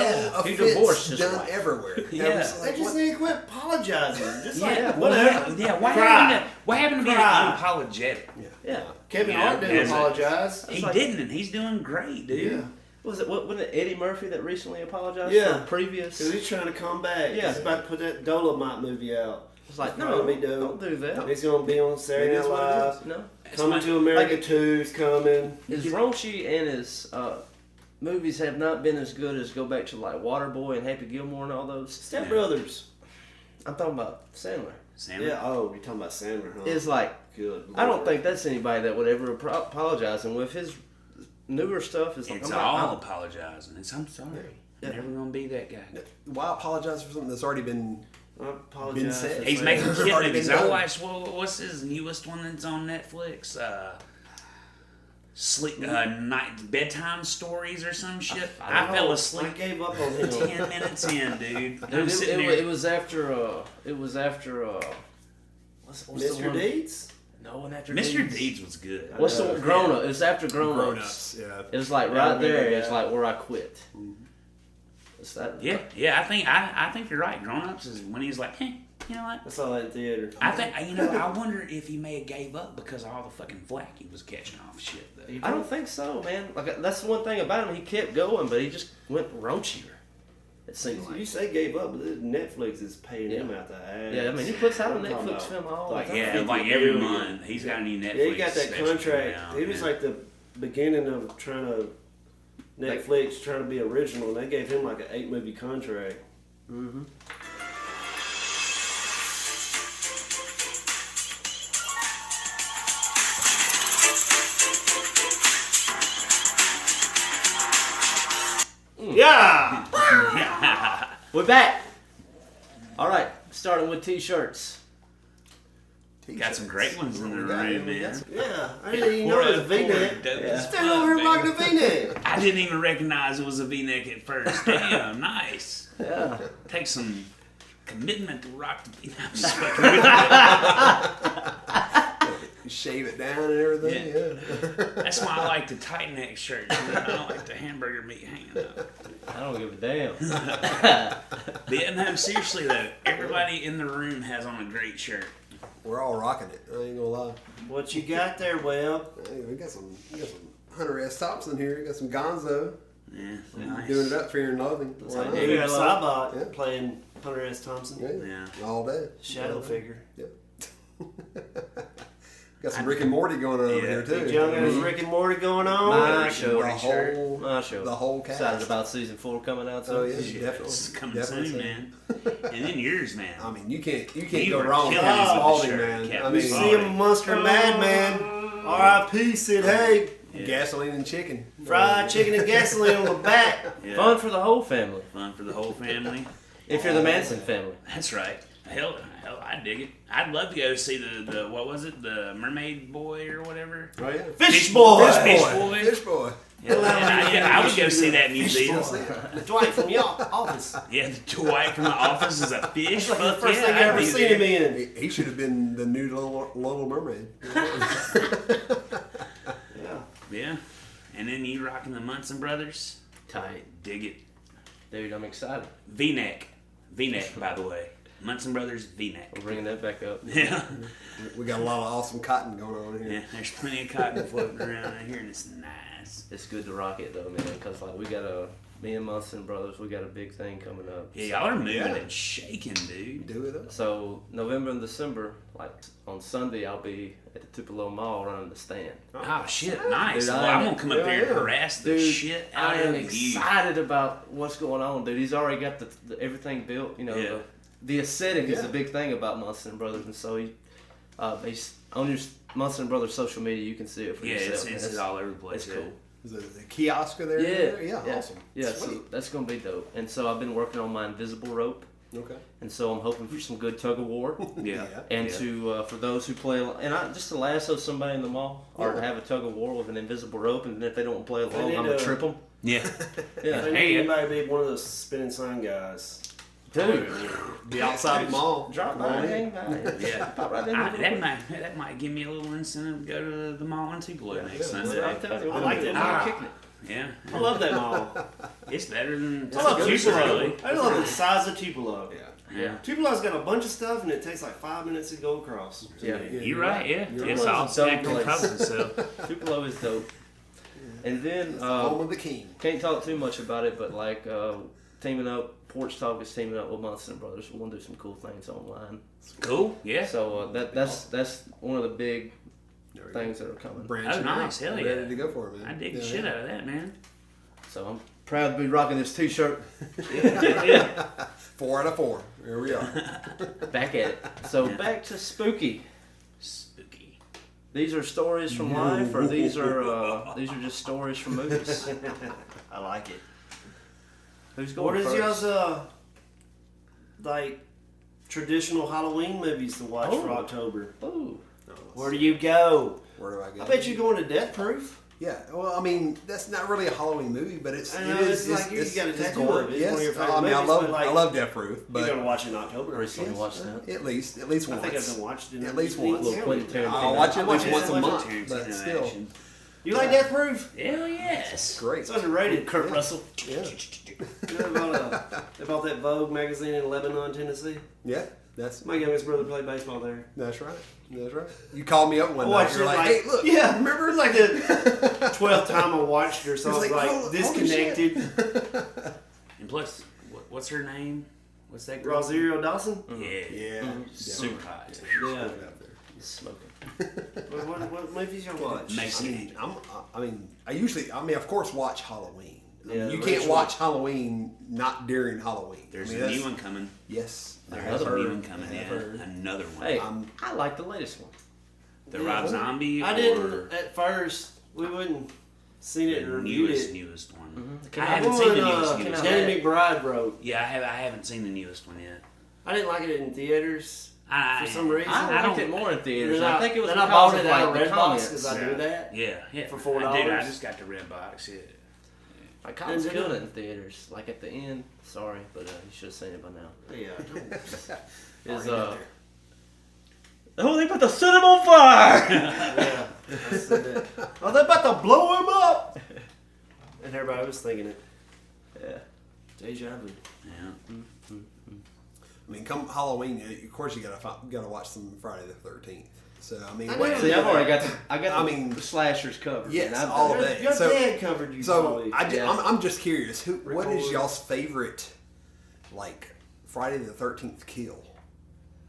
offense divorced his done wife. everywhere. Yeah. It was They like, just what- need to quit apologizing. Just like, Yeah, whatever. yeah. Cry. What happened to being Cry. unapologetic? Yeah. Kevin Yeah, Hart didn't that's it. apologize. He like- didn't, and he's doing great, dude. Yeah. Was it wasn't it Eddie Murphy that recently apologized Yeah. for previous? Because he's trying to come back. Yeah. He's about to put that Dolomite movie out. It's like It's no, probably dope. don't do that. He's going to be on Saturday It Night is what it Live. is. No, Coming to America 2 is coming. his raunchy and his movies have not been as good as go back to like Waterboy and Happy Gilmore and all those. Step Brothers. I'm talking about Sandler. Sam, Yeah, oh, you're talking about Sandler, huh? It's like Good. I don't Lord. think that's anybody that would ever apologize. And with his newer stuff, it's like it's I'm all not, apologizing. I'm sorry. Yeah. I'm never gonna be that guy. Why apologize for something that's already been? I apologize. Been said. for He's saying- making It's kid already movies. been I done. watched what's his newest one that's on Netflix? Night bedtime stories or some shit. I fell I asleep gave up on him. 10 minutes in, dude. I'm Dude, sitting it there. was after what's the Mr. one? Deeds? No one after Mr. Deeds was good. What's the know. one? Grown Up? It's after Grown Ups. Grown-ups, yeah. It's like Yeah, I right there. remember It's that. like where I quit. It's that. Yeah. I think you're right. Grown Ups is when he's like, hey, you know what? I saw that in theater. I think I wonder if he may have gave up because of all the fucking flack he was catching off shit. Though. I don't think so, man. Like that's the one thing about him. He kept going, but he just went raunchier. It seems You like. say gave up, but Netflix is paying him Yeah. out the ass. Yeah, I mean he puts out a I'm talking Netflix about- film all like, the time. Yeah, 50 like every million. month he's got a new Netflix. Yeah, he got that special contract. coming out, He was yeah. like the beginning of trying to Netflix trying to be original, and they gave him like an 8-movie contract. Mm-hmm. Yeah. We're back. All right, starting with T-shirts. Got some great ones in the room, man. Yeah, I didn't even know it was a V-neck. Stand over here rocking a V-neck. I didn't even recognize it was a V-neck at first. Damn, nice. Yeah. Take some commitment to rock the V-neck. I'm just fucking with You shave it down and everything. Yeah. Yeah. That's why I like the tight neck shirts. I don't like the hamburger meat hanging up. I don't give a damn. But yeah, no, seriously though, everybody in the room has on a great shirt. We're all rocking it. I ain't gonna lie. What you got there, Webb? Hey, we got some Hunter S. Thompson here. We got some Gonzo. Yeah, nice. Doing it up, fear and loveting. Why not? Dude, Sabot Yeah. playing Hunter S. Thompson. Yeah. All day. Shadow figure. Yep. Got some Rick and Morty going on over Yeah. here too. Young as Rick and Morty going on. My Rick show. and Morty My show. The whole cast. Excited about season 4 coming out soon. Oh yeah, Shit, definitely. it's coming Definitely soon, man. And then yours, man. I mean, you can't You go were wrong with killing me with the Spalding, shirt, man. Captain I mean, Spalding. See him Monster Madman. R.I.P. Sid Haig. Yeah. gasoline and chicken. Fried chicken and gasoline on the back. Yeah. Fun for the whole family. Fun for the whole family. If you're the Manson family. That's right. Hell, I dig it. I'd love to go see the what was it, the Mermaid Boy or whatever. Oh yeah. Fish boy. Fish boy. Fish boy. Yeah, I would go see that museum. Dwight from your office. Yeah, Dwight from the Office is a fish. That's like the Fuck first yeah, thing I I'd ever be seen there. him in. He should have been the new Little Mermaid. Yeah. Yeah, and then you rocking the Munson Brothers. Tight. Dig it. Dude, I'm excited. V-neck, by the way. Munson Brothers V-neck. We're bringing that back up. Yeah, We got a lot of awesome cotton going on here. yeah. There's plenty of cotton floating around in here, and it's nice. It's good to rock it though, man, because like we got me and Munson Brothers, we got a big thing coming up. Yeah, y'all are moving Yeah. and shaking, dude. Do it up. So November and December, like on Sunday, I'll be at the Tupelo Mall running the stand. Oh shit, nice. Dude, Well, I I'm am- gonna come up here and yeah. harass the Dude, shit out I am of you. excited about what's going on, dude. He's already got the everything built. You know, Yeah. the aesthetic is Yeah. a big thing about Munson Brothers, and so he's on your Munson Brothers social media. You can see it for Yeah, yourself. it's man. all over the place. It's yeah. cool. Is it the kiosk there? Yeah, Yeah, awesome. Yeah, so Sweet. that's gonna be dope. And so I've been working on my invisible rope, Okay. and so I'm hoping for some good tug of war. Yeah. And Yeah. to for those who play, just to lasso somebody in the mall, or to have a tug of war with an invisible rope, and if they don't play along, need I'm gonna to- trip them. Yeah. Yeah, I Hey, need anybody to be one of those spinning sign guys. dude, Be outside the mall. drop by, hang by. Yeah. Pop right in there. That might give me a little incentive to go to the mall in Tupelo next That's what Sunday. I'm telling you. I like that I'm mall. kicking it. Yeah. I love that mall. It's better than I love Tupelo. really. I love the size of Tupelo. Yeah. Yeah. Tupelo's got a bunch of stuff, and it takes like 5 minutes to go across. Yeah. You're right, yeah. You're It's right. all It's a dope stacked on place. top of itself. Tupelo is dope. And then Home of the king. can't talk too much about it, but like teaming up, Porch Talk is teaming up with Munson Brothers. We're gonna do some cool things online. Cool, yeah. So that's one of the big There we go. things that are coming. Branching nice. out. Hell I'm yeah. Ready to go for it, man. I dig the Yeah. shit out of that, man. So I'm proud to be rocking this T-shirt. 4 out of 4. Here we are. Back at it. So back to spooky. Spooky. These are stories from life, or these are just stories from movies. I like it. Who's What going is first? y'all's like traditional Halloween movies to watch for Oh. October? Ooh. Where do you go? Where do I go? I bet you're going to Death Proof. Yeah, well, I mean, that's not really a Halloween movie, but I know, it's like you got a tattoo gore. of it. It's Yes, one of your favorite I mean, movies, but like- I love Death Proof, You're but going to watch it in October. Recently watched that. at least I once. think I've been watching it. At least every once. week. Little Quentin Tarantino. I'll watch it at I watch least it once a so much. month, Tarantino but still, action. You like Death Proof? Hell yes. great. It's underrated. Kurt Russell. Yeah, You know about that Vogue magazine in Lebanon, Tennessee? yeah, that's My youngest brother played baseball there. that's right. That's right. You called me up one I night. watched You're it like, like, hey, look. yeah, remember it was like the 12th time I watched it or something, It's like, holy disconnected. And plus, what's her name? What's that girl? Rosario Dawson? Yeah. Yeah, Super hot. Yeah. Smoking. What movies y'all watch? Makes I mean, I of course, watch Halloween. I mean, Yeah, you the can't original. watch Halloween not during Halloween. There's I mean, a that's- new one coming. Yes, There's a new one coming I've in. heard. Another one. Hey, Um, I like the latest one. The Rob Zombie I or didn't at first. We wouldn't seen it and the reviewed newest it. one. Mhm. I Came out- haven't The seen the one, newest. Danny McBride wrote. Yeah, I haven't seen the newest one yet. I didn't like it in theaters for some reason. I liked it more in theaters. Then I think it was then I because bought of it out of like the Redbox comments. because I do that. Yeah. For $4. Dude, I just got the red box. Yeah. Like Cobb's killed it in theaters. Like at the end, sorry, but you should have seen it by now. Yeah. Is oh, they about to set him on fire! Yeah. I said that. Oh, they're about to blow him up! And everybody was thinking it. Yeah. Deja vu. Yeah. I mean, come Halloween, of course you gotta watch some Friday the 13th. So I mean, See, I've already got the the slashers covered. yes, man. all of it. Your So- dad covered you. So probably. I'm just curious, what is Record. y'all's favorite, like Friday the 13th kill?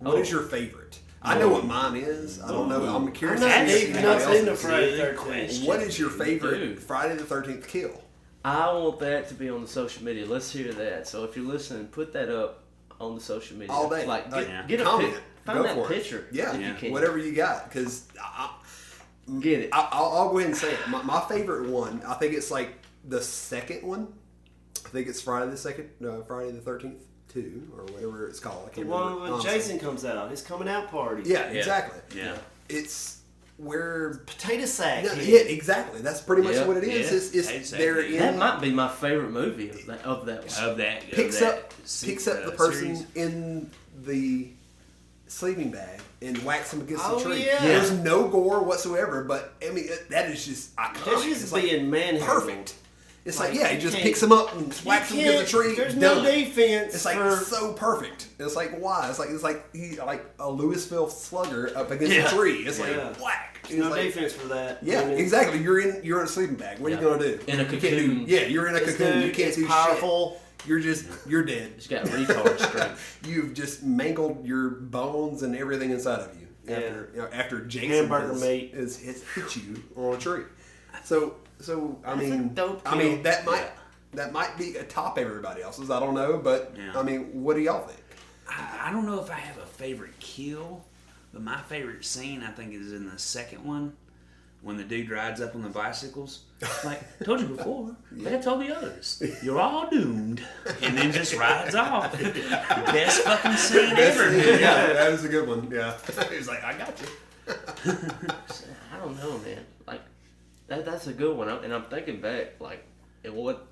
What is your favorite? I know what mine is. I don't know. I'm curious. I'm not to see deep if enough anybody into else is. Friday the Good 13th. question. What is your favorite Dude. Friday the 13th kill? I want that to be on the social media. Let's hear that. So if you're listening, put that up on the social media. All day. Like Yeah. get a Comment. find Go that for it. picture. Yeah, if you can. whatever you got. Because Get it. I'll go ahead and say it. My favorite one, I think it's like the second one. I think it's Friday the 13th 2 or whatever it's called. I The can't one remember. when honestly. Jason comes out, his coming out party. Yeah, exactly. Yeah. It's where. Potato sack. No, head. yeah, exactly. That's pretty much Yeah, what it is. yeah. It's Exactly. they're in. That might be my favorite movie of that one. Of that. picks of up that picks up the person series. in the sleeping bag and whacks him against Oh, the tree. yeah. There's no gore whatsoever, but I mean that is just iconic. That's just It's like being manhandled. perfect. It's like, yeah, he you just can't- picks him up and You whacks him against the tree. There's done. no defense. It's like for, so perfect. It's like why? It's like he's like a Louisville Slugger up against Yeah. a tree. It's Yeah. like whack. there's It's no like, defense for that. yeah, I mean, exactly. You're in a sleeping bag. What are you Yeah. gonna do? In a You can't do- cocoon. yeah, you're in a This cocoon. dude You can't is do powerful. shit. You're dead. It's got retard strength. You've just mangled your bones and everything inside of you after Jason Hamburger meat. has hit you on a tree. So I That's a mean dope I mean kill. that might be atop everybody else's. I don't know, but Yeah. I mean, what do y'all think? I don't know if I have a favorite kill, but my favorite scene I think is in the second one when the dude rides up on the bicycles. Like, told you before, like I told the others, you're all doomed, and then just rides off. Best fucking scene ever. Yeah, that was a good one. Yeah, he was like, I got you. I don't know, man. Like that's a good one. And I'm thinking back, like, and what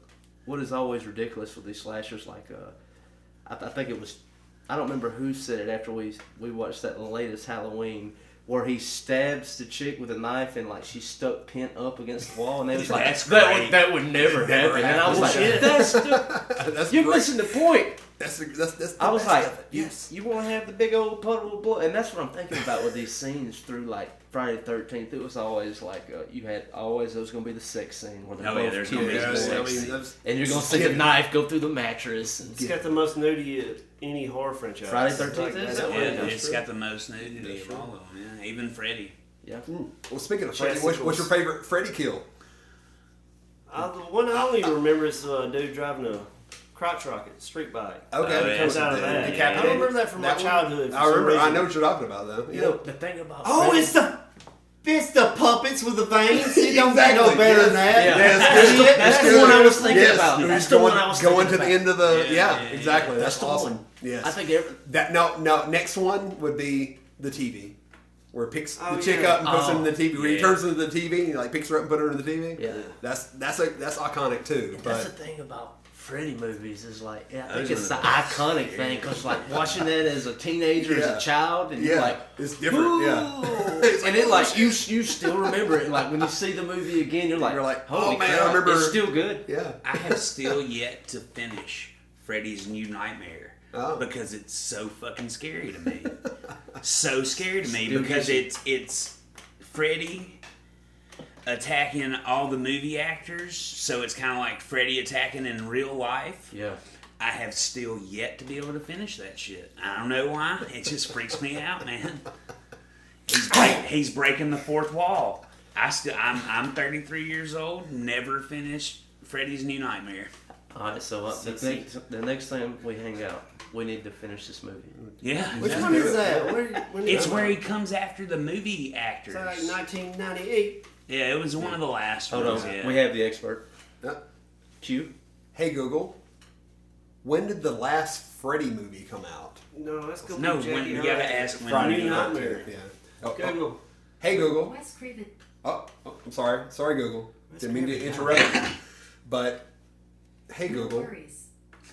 is always ridiculous with these slashers? Like, I think it was, I don't remember who said it after we watched that latest Halloween, where he stabs the chick with a knife and like she's stuck pent up against the wall, and they was like, That's that great. would never happen. And I was like, Bullshit. That's you're great. missing the point. That's the I was best like, of it. Yes. you want to have the big old puddle of blood, and that's what I'm thinking about with these scenes through like Friday the 13th. It was always like you had always there was gonna be the sex scene where they Oh, yeah, both there's kill gonna be these the boys, sex scene. and you're gonna see the knife go through the mattress. And It's got the most nudity of any horror franchise. Friday 13th Like, is? that's That what one? it Yeah, is. it's got the most nudity of all of them. Yeah, even Freddy. yeah, Well, speaking of Freddy, Chesticles. what's your favorite Freddy kill? The one I only remember is a dude driving a crotch rocket, street bike. Okay, Oh, It yeah. comes out of that. I Decapitated? remember that from my That one? childhood. for I some remember. I reason. know what you're talking about, though. you know the thing about Oh, Freddy- it's the puppets with the veins. It don't get Exactly, no better than yes. that. Yeah. Yes, That's good. it. That's That's the one I it. was thinking Yes, about. who's That's the one I was going thinking to the about. end of the. Yeah, Yeah, yeah, exactly. yeah. That's That's the awesome. one. Yes. I think every, That no. Next one would be the TV, where it picks Oh, the chick yeah. up and puts her in the TV. Where he yeah. turns into the TV and he like picks her up and put her in the TV. Yeah. That's iconic too. that's the But thing about Freddy movies is like, yeah, I Those think are it's the the best. iconic thing because like watching that as a teenager, as Yeah. a child, and you're yeah, like, it's different. Yeah, "Ooh." It's and like, then oh, like shit. you still remember it. Like when you see the movie again, you're like, oh, holy man, I crap, remember- it's still good. yeah. I have still yet to finish Freddy's New Nightmare Oh. because it's so fucking scary to me. So scary to me Still because gets it's Freddy attacking all the movie actors, so it's kind of like Freddy attacking in real life. Yeah. I have still yet to be able to finish that shit. I don't know why. It just freaks me out, man. He's breaking the fourth wall. I'm 33 years old. Never finished Freddy's New Nightmare. All right, so the next time we hang out, we need to finish this movie. Yeah, Which yeah. one is that? When It's where he comes after the movie It's actors. like 1998. Yeah, it was one of the last Hold ones. on, Yeah. we have the expert. Yeah. Q. Hey Google, when did the last Freddy movie come out? No, that's gonna No, be Jackie when you Hunt. gotta ask when Friday you Night know. Nightmare. Yeah. Oh, Google. Hey Google. Wes Craven. Oh, I'm sorry. Sorry, Google. Wes Didn't mean to Craven. interrupt you. But, hey No Google. worries.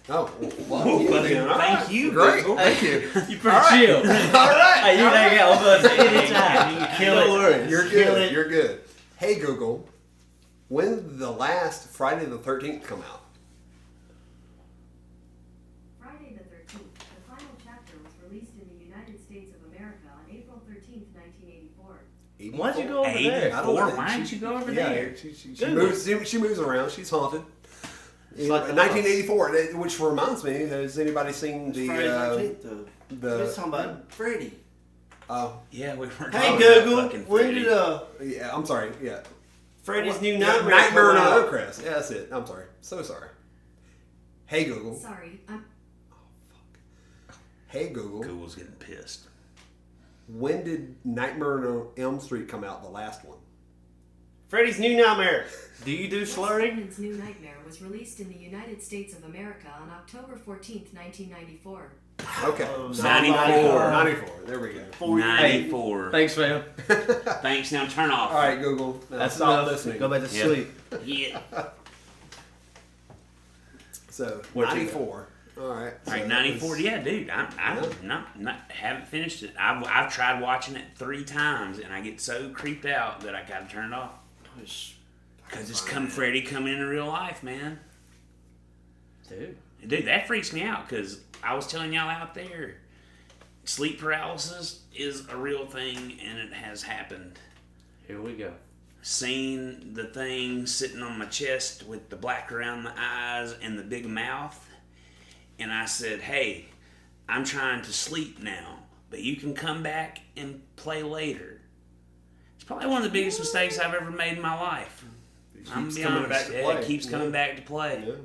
Oh, well, Thank you, great. Google. Thank you. You pretty chill. All right. Hey, you hang out with us anytime. You can kill No it. worries. You're Kill good. it. You're good. Hey Google, when did the last Friday the 13th come out? Friday the 13th, the final chapter was released in the United States of America on April 13th, 1984. Why'd you go over there? I don't know. Why did you go over Yeah, there? she moves around. She's haunted. It's like the 1984, which reminds me, has anybody seen the Friday the 13th, though. We're talking about Freddy. Oh, Yeah, we weren't Hey talking Google, about fucking when Freddy. did yeah, I'm sorry. Yeah. Freddy's New Yeah, Nightmare Nightmare come on out? Oakcrest. Yeah, that's it. I'm sorry. So sorry. Hey Google. Sorry, I'm Hey Google. Google's getting pissed. When did Nightmare on Elm Street come out? The last one. Freddy's New Nightmare. Do you do Wes slurring? Craven's New Nightmare was released in the United States of America on October 14th, 1994. Okay. 94. 94. There we go. 94. Thanks, fam. Thanks. Now turn off. All right, Google. Now That's stop enough. listening. Go back to Yeah. sleep. Yeah. So Where'd you 94. All right. All right, 94. Yeah, dude. I'm not haven't finished it. I've tried watching it 3 times, and I get so creeped out that I gotta turn it off. Cause it's Freddy coming into real life, man. Dude. That freaks me out. Cause I was telling y'all out there, sleep paralysis is a real thing, and it has happened. Here we go. Seen the thing sitting on my chest with the black around the eyes and the big mouth, and I said, "Hey, I'm trying to sleep now, but you can come back and play later." It's probably one of the biggest mistakes I've ever made in my life. I'm keeps be coming honest. back to Yeah, play. it keeps coming back to play. Yeah.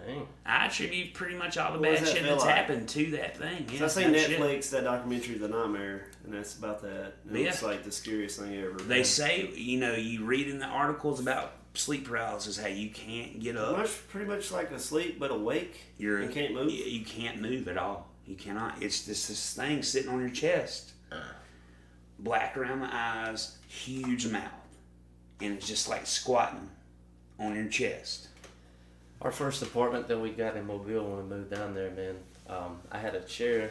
Dang. I attribute pretty much all the What does bad that shit feel that's like? happened to that thing. Yeah, So I seen that shit. Netflix, that documentary, The Nightmare, and that's about that. And Yeah. It's like the scariest thing ever. They say, you read in the articles about sleep paralysis, hey, you can't get up. Pretty much like asleep but awake. You can't move. You can't move at all. You cannot. It's just this thing sitting on your chest, black around the eyes, huge mouth, and it's just like squatting on your chest. Our first apartment that we got in Mobile when we moved down there, man, I had a chair,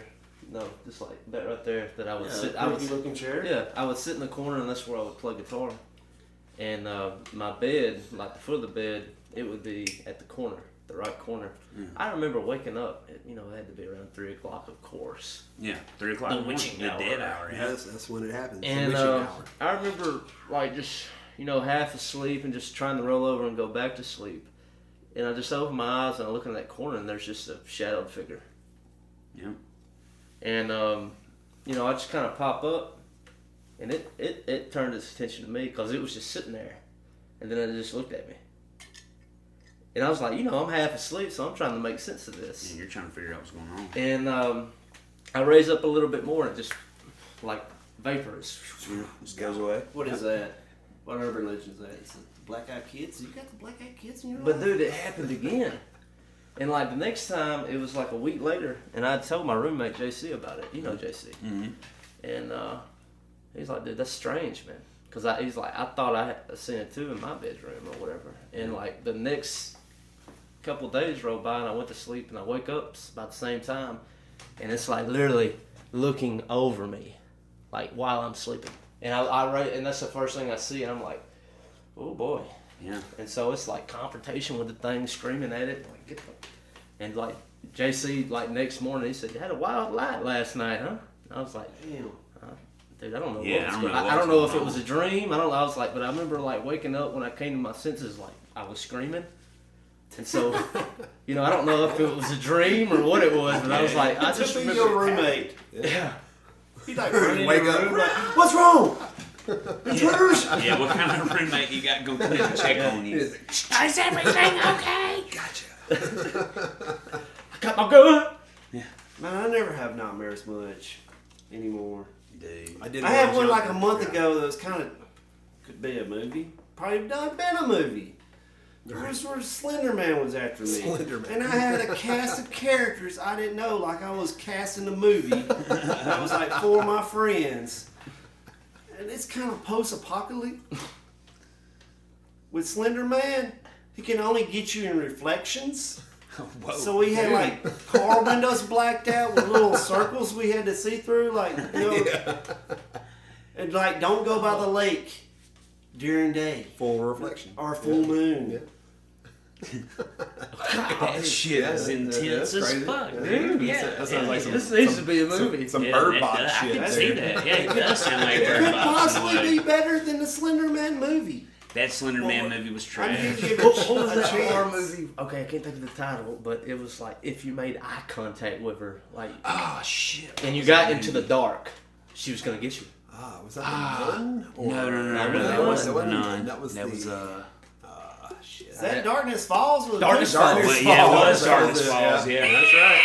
just like that right there, that I would sit. I would looking chair. Yeah, I would sit in the corner, and that's where I would play guitar. And my bed, like the foot of the bed, it would be at the corner, the right corner. I remember waking up. It had to be around 3 o'clock, of course. Yeah, 3 o'clock The in the morning, witching the hour. dead hour. Yeah. That's when it happens. The And witching hour. I remember just half asleep and just trying to roll over and go back to sleep. And I just open my eyes and I look in that corner and there's just a shadowed figure. Yeah. And I just kind of pop up, and it turned its attention to me because it was just sitting there, and then it just looked at me. And I was like, I'm half asleep, so I'm trying to make sense of this. Yeah, you're trying to figure out what's going on. And I raise up a little bit more, and it just like vapors. Just goes away. What is that? What urban legend is that? Is it the Black Eyed Kids? You got the Black Eyed Kids in your But life? dude, it happened again. And like the next time, it was like a week later, and I told my roommate JC about it. You know JC. Mm-hmm. And he's like, dude, that's strange, man. Because he's like, I thought I had seen it too in my bedroom or whatever. And like the next couple days rolled by, and I went to sleep, and I wake up about the same time, and it's like literally looking over me, like while I'm sleeping. And and that's the first thing I see, and I'm like, oh boy. Yeah. And so it's like confrontation with the thing, screaming at it, like get the, and like JC, like next morning, he said, "You had a wild light last night, huh?" And I was like, Damn. dude, I don't know. Yeah, I don't know if it was a dream. I was like, but I remember like waking up when I came to my senses, like I was screaming. And so, I don't know if it was a dream or what it was, but I was like, I just remember. your roommate. Yeah. He's like running in Wake your up. room like, what's wrong? Intruders! Yeah, what kind of roommate you got go come in and check on you? Is everything okay? Gotcha. I got my gun. Man, I never have nightmares much anymore. Dude. I had one like a month ago that was kind of, could be a movie. Probably not been a movie. Where's where Slender Man was after me. Slender Man. And I had a cast of characters I didn't know, like I was casting a movie. I was like 4 of my friends. And it's kind of post-apocalyptic. With Slender Man, he can only get you in reflections. Whoa. So we had like car windows blacked out with little circles we had to see through, like, you know. And like, don't go by the lake during day Full reflection. or full moon. Yeah. That shit is intense that's as crazy. fuck, Yeah. dude. Yeah. That sounds like This needs to be a movie. Some Yeah, bird that box does- shit. I can there. see that. Yeah, it does sound like It Bird could Box possibly in a be way. better than the Slender Man movie. That Slender Man movie was I need trash. to give What it was a that horror chance. movie? Okay, I can't think of the title, but it was like if you made eye contact with her, like, Oh shit. and you got into the dark, she was gonna get you. Ah, was that the Nun? Or- No, that No, wasn't that the Nun. That was shit. Is that Darkness Falls? With Darkness Push Falls. Falls? Well, yeah, it was That Darkness was it, Falls. yeah. Yeah. That's right.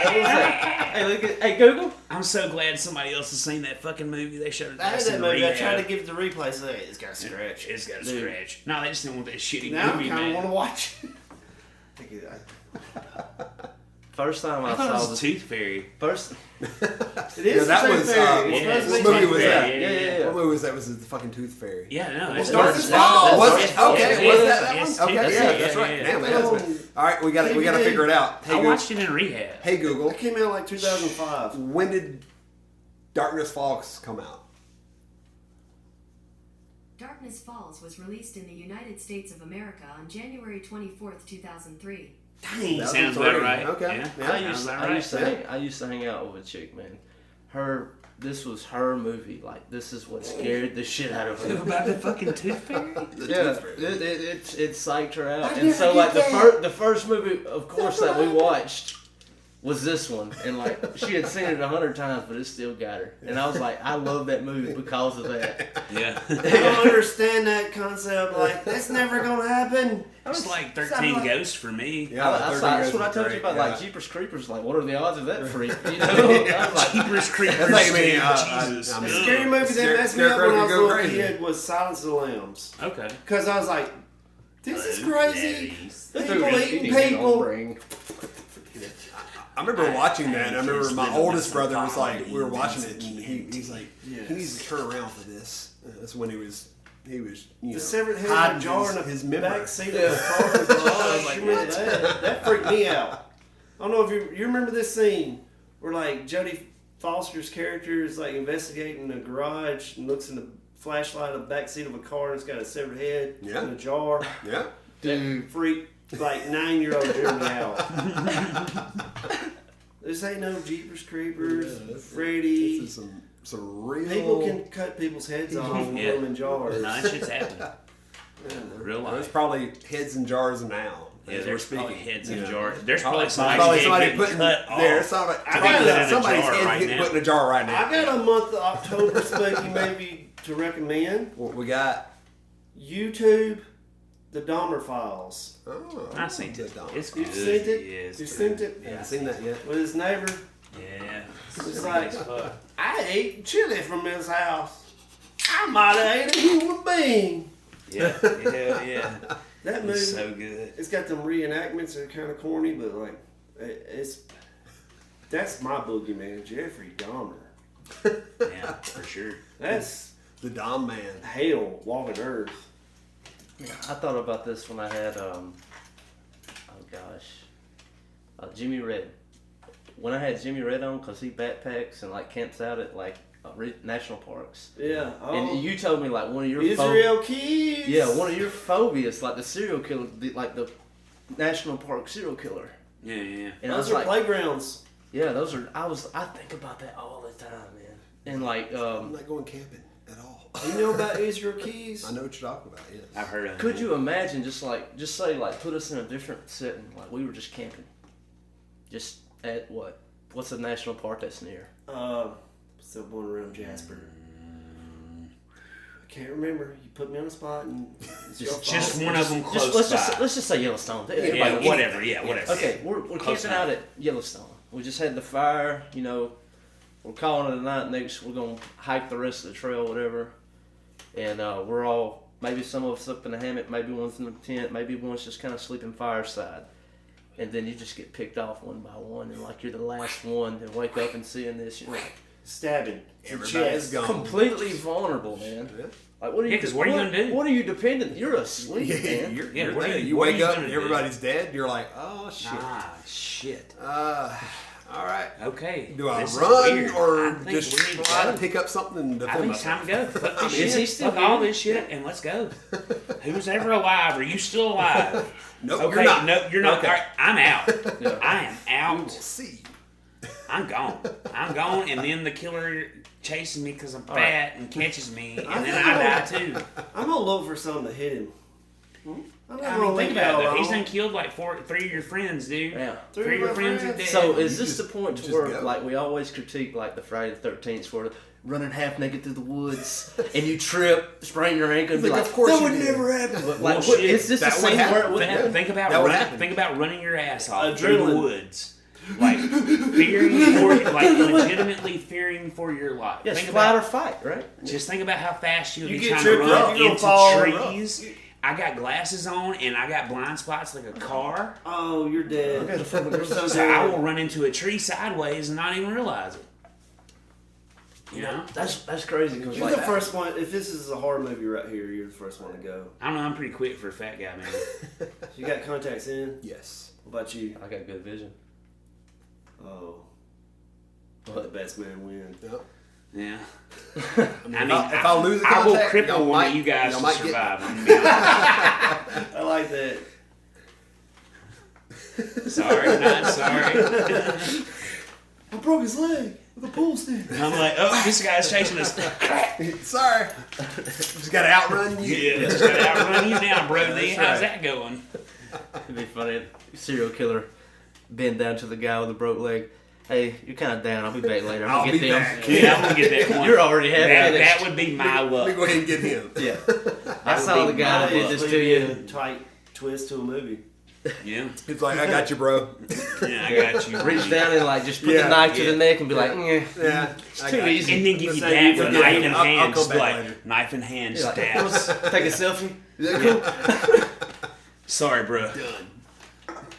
What was that? Hey, look at, hey, Google. I'm so glad somebody else has seen that fucking movie. They showed it. I had us in that movie. I rehab. tried to give it the replay. So hey, it's got a scratch. It's got a Dude. scratch. No, they just didn't want that shitty Now I movie, kind of want to man. watch it. First time I I thought it saw was the Tooth Fairy. first. It is Yeah, that the was, Tooth Fairy. what It's supposed to what be movie Tooth was Fairy. that? Yeah. What movie was that? Was it the fucking Tooth Fairy? Yeah, no, it's Darkness Darkness Falls. Oh, was Falls. it? Okay, Yeah, was yeah, that that yes, one? Okay, Tooth yeah, Fairy, that's yeah, right. yeah. Damn, man, that's been- all right, we got to figure it out. Hey, I Google. watched it in rehab. Hey Google, It came out like 2005. when did Darkness Falls come out? Darkness Falls was released in the United States of America on January 24th, 2003. Dang. That Sounds was about three. right. Okay. Yeah. Yeah. I used to hang out with a chick, man. This was her movie. Like, this is what scared the shit out of her. About the fucking Tooth Fairy? Yeah, it psyched her out. I And so, never like, get the first movie, of course, that we watched was this one. And, like, she had seen it 100 times, but it still got her. And I was like, I love that movie because of that. Yeah. I don't understand that concept. Like, that's never going to happen. It's like Something 13 like- Ghosts for me. Yeah, That's what I told you about, like, Jeepers Creepers. Like, what are the odds of that freak? You know? I was like, Jeepers Creepers. That's like me. Jesus. I The mean, scary movie that messed me up Scarecrow when I could was a go little crazy. kid was Silence of the Lambs. Okay. Because I was like, this is crazy. dude, People he eating needs his own people. brain. I remember watching that, and I remember just my living oldest with brother some was like, poverty we were and watching it, and insecurity. he's like, Yes. he needs to turn around for this. That's when he was, you The know, severed head in hiding a jar in his the member. back seat of the car with the garage. like, You remember that? That freaked me out. I don't know if you remember this scene where like Jodie Foster's character is like investigating a garage and looks in the flashlight of the back seat of a car and it's got a severed head Yeah. in a jar. Yeah. Dude. Freak like 9-year-old Jeremy out. This ain't no Jeepers Creepers, Freddy. This is some real. People can cut people's heads off and Yeah. put them in jars. No, that shit's happening. Real There's life. probably heads in jars now. Yeah, as there's speaking. probably heads in Yeah. jars. There's Probably probably somebody's somebody head getting putting cut off. there. Somebody's jar head right getting now. put in a jar right now. I got a month of October spooky movie to recommend. What we got? YouTube, The Dahmer Files. Oh, I seen the it. Dom. It's You've good. seen it? Yeah, it's You good. seen it? I haven't seen that yet. With his neighbor. Yeah. It's like, I ate chili from his house. I might have ate a human being. Yeah. Yeah. That movie, It's so good. it's got them reenactments that are kind of corny, but like, that's my boogeyman, Jeffrey Dahmer. Yeah, for sure. That's The Dom Man. hell walking earth. I thought about this when I had, Jimmy Red. When I had Jimmy Red on, because he backpacks and like camps out at like national parks. Yeah. Oh, And you told me like one of your Israel Keys. Yeah, one of your phobias, like the serial killer, like the national park serial killer. Yeah. And I Those was are like, playgrounds. yeah, those are. I think about that all the time, man. And like, I'm not going camping at all. You know about Israel Keys? I know what you're talking about. Yes. I've heard of it. could you imagine just say like put us in a different setting, like we were just camping, just at what's the national park that's near? Still going around Jasper. I can't remember. You put me on the spot and it's your Just fault. one of them close let's by. just say Yellowstone. Yeah, Everybody- whatever. Yeah, whatever. Okay, we're Close camping enough. out at Yellowstone. We just had the fire, you know. We're calling it a night. Next, we're gonna hike the rest of the trail, whatever. And we're all Maybe some of us up in a hammock, maybe one's in a tent, maybe one's just kind of sleeping fireside. And then you just get picked off one by one, and like you're the last one, and wake up and seeing this, you're like Stabbing. Everybody's gone. completely vulnerable, man. Yeah. Like, what are Yeah, you? 'cause what are you gonna do? What are you dependent? You're asleep, man. You're Yeah, what are there. you- You what are wake you up gonna and do? everybody's dead. You're like, oh shit. Ah, shit. All right. Okay. Do I this is run weird. or I think just we need try go. to pick up something and I defend think it's time to myself? go. Fuck this Is shit. he still Fuck all here? this shit, and let's go. Who's ever alive? Are you still alive? Nope, Okay, you're not. no, you're not. Okay. All right, I'm out. Yeah. I am We will out. see. I'm gone. I'm gone, and then the killer chases me because I'm fat and catches me, and then I die too. I'm gonna look for something to hit him. I'm not I gonna mean, think leave about it. you Though. He's alone. done killed like 3 of your friends, dude. Yeah. 3 of your friends are dead. So is You this just- the point to just where, go. like, we always critique like the Friday the 13th for running half naked through the woods and you trip, sprain your ankle, and be Like, like, of course that you would did." never happen. But like, Bullshit. is this the That would same happen. where it would Think, happen? think about That would running, happen. think about running your ass off through the Adrenaline. woods, like fearing for, like legitimately fearing for your life. Yes, think flight about, or fight, right? Just think about how fast you'll You be get trying to tripped up, run you're gonna fall on the into road. trees. I got glasses on and I got blind spots like a car, Oh, you're dead. Okay, the front of the You're so so I will dead. run into a tree sideways and not even realize it. You know? That's crazy. Cause You're like, the first one. If this is a horror movie right here, you're the first one to go. I don't know. I'm pretty quick for a fat guy, man. You got contacts in. Yes. What about you? I got good vision. Oh, let the best man win. Yep. Yeah. I mean, if I lose the I will contact, cripple y'all one might- of you guys y'all to might get- survive. I'm gonna be honest. I like that. Sorry, not sorry. I broke his leg with a pool stick. I'm like, oh, this guy's chasing us. Sorry. Just got to outrun you. Yeah, just gotta outrun you now, Brody. That's How's right. that going? It'd be funny. Serial killer bend down to the guy with a broke leg. Hey, you're kind of down. I'll be back later. I'm I'll gonna be get them. back. Yeah, I'm gonna get that one. You're already half that finished. would be my Let me luck. go ahead and get him. Yeah. I would saw be the guy that my did this Leave to you you. a tight twist to a movie. Yeah, He's like, I got you, bro. yeah, I got you. Reach down and like just put Yeah, the knife to yeah. the neck and be like, Yeah. it's I too got you. easy. And then give you Let's that say you with a forget knife it. in I'll hand, come back like later. knife in hand, You're like, stab. take a selfie. Is that cool? Sorry, bro.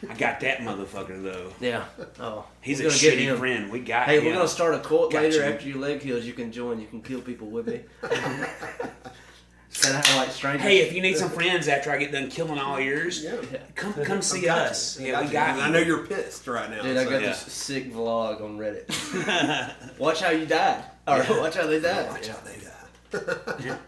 I got that motherfucker though. Yeah. Oh, He's we're a gonna get shitty him. friend. We got Hey, him. we're gonna start a cult Got later you. after your leg heals. You can join. You can kill people with me. Kind of how like strangers. Hey, if you need some friends after I get done killing all yours, Yeah. come see got you. us. I Yeah, got we you. got And you. I know you're pissed right now. Dude, I so- got Yeah. this sick vlog on Reddit. Watch how you died. Or watch how they died. Watch out, they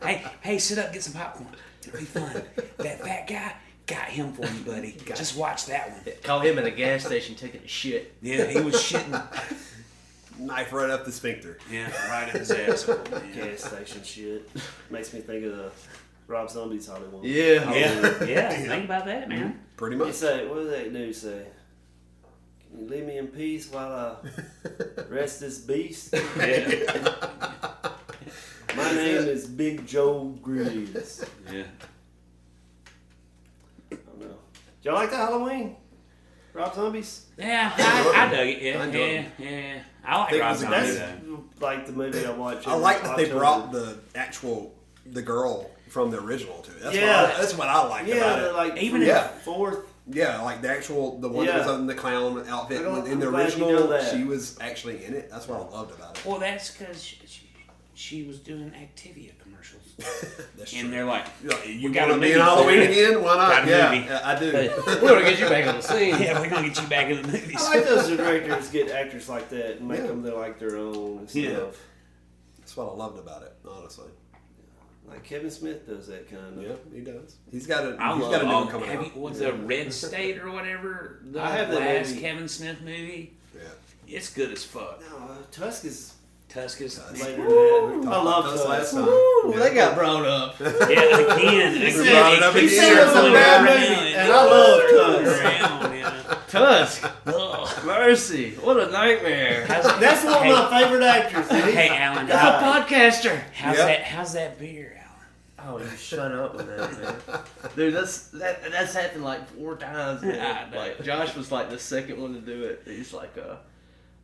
die. Hey, sit up, get some popcorn. It'll be fun. That fat guy, got him for you, buddy. Just watch that one. Call him at a gas station taking a shit. Yeah, he was shitting. Knife right up the sphincter. Yeah, right in his asshole. Yeah, Gas station shit. Makes me think of the Rob Zombie's Hollywood. Yeah. yeah. Think about that, man. Pretty He much. say, what does that dude say? Can you leave me in peace while I rest this beast? Yeah, My name is Big Joe Greaves. yeah. I don't know. Y'all like the Halloween? Rob Zombies? Yeah, I dug it. Yeah, I dug yeah, it. yeah. I like Think it Rob was a Zombie That's though. like the movie I watch. I every like that they October. brought the girl from the original to it. That's Yeah. that's what I like Yeah, about they're it. like Even if- fourth. Yeah, like the one that was Yeah. in the clown outfit I don't- in the I'm glad you original. know that. She was actually in it. That's what I loved about it. Well, that's because she was doing Activia commercials, That's and true. they're like, You we got want a to be in movie Halloween for you. again? Why not? Got a Yeah, movie. yeah, I do. Hey, we're gonna get you back on the scene. yeah, we're gonna get you back in the movies. I like those directors get actors like that and make Yeah. them like their own and stuff. Yeah. That's what I loved about it, honestly. Like Kevin Smith does that kind of. Yeah, he does. He's got a I he's love got a new all. one coming Have out. you, what's the Red State or whatever? The I have that last movie. Kevin Smith movie. Yeah. It's good as fuck. No, Tusk is Tuscus. later than that. I love Tusk Tusk. last time. Ooh, they got brought up. Yeah, again. He again, said it up keeps again. It was a circling bad around movie, and I love Tusk. around, yeah. Tusk. Ugh. Mercy. What a nightmare. That's one of my favorite actors. Hey, Alan. That's a podcaster. How's that beer, Alan? Oh, you shut up with that, man. Dude, that's happened like 4 times, man. I know. Like, Josh was like the second one to do it. He's like,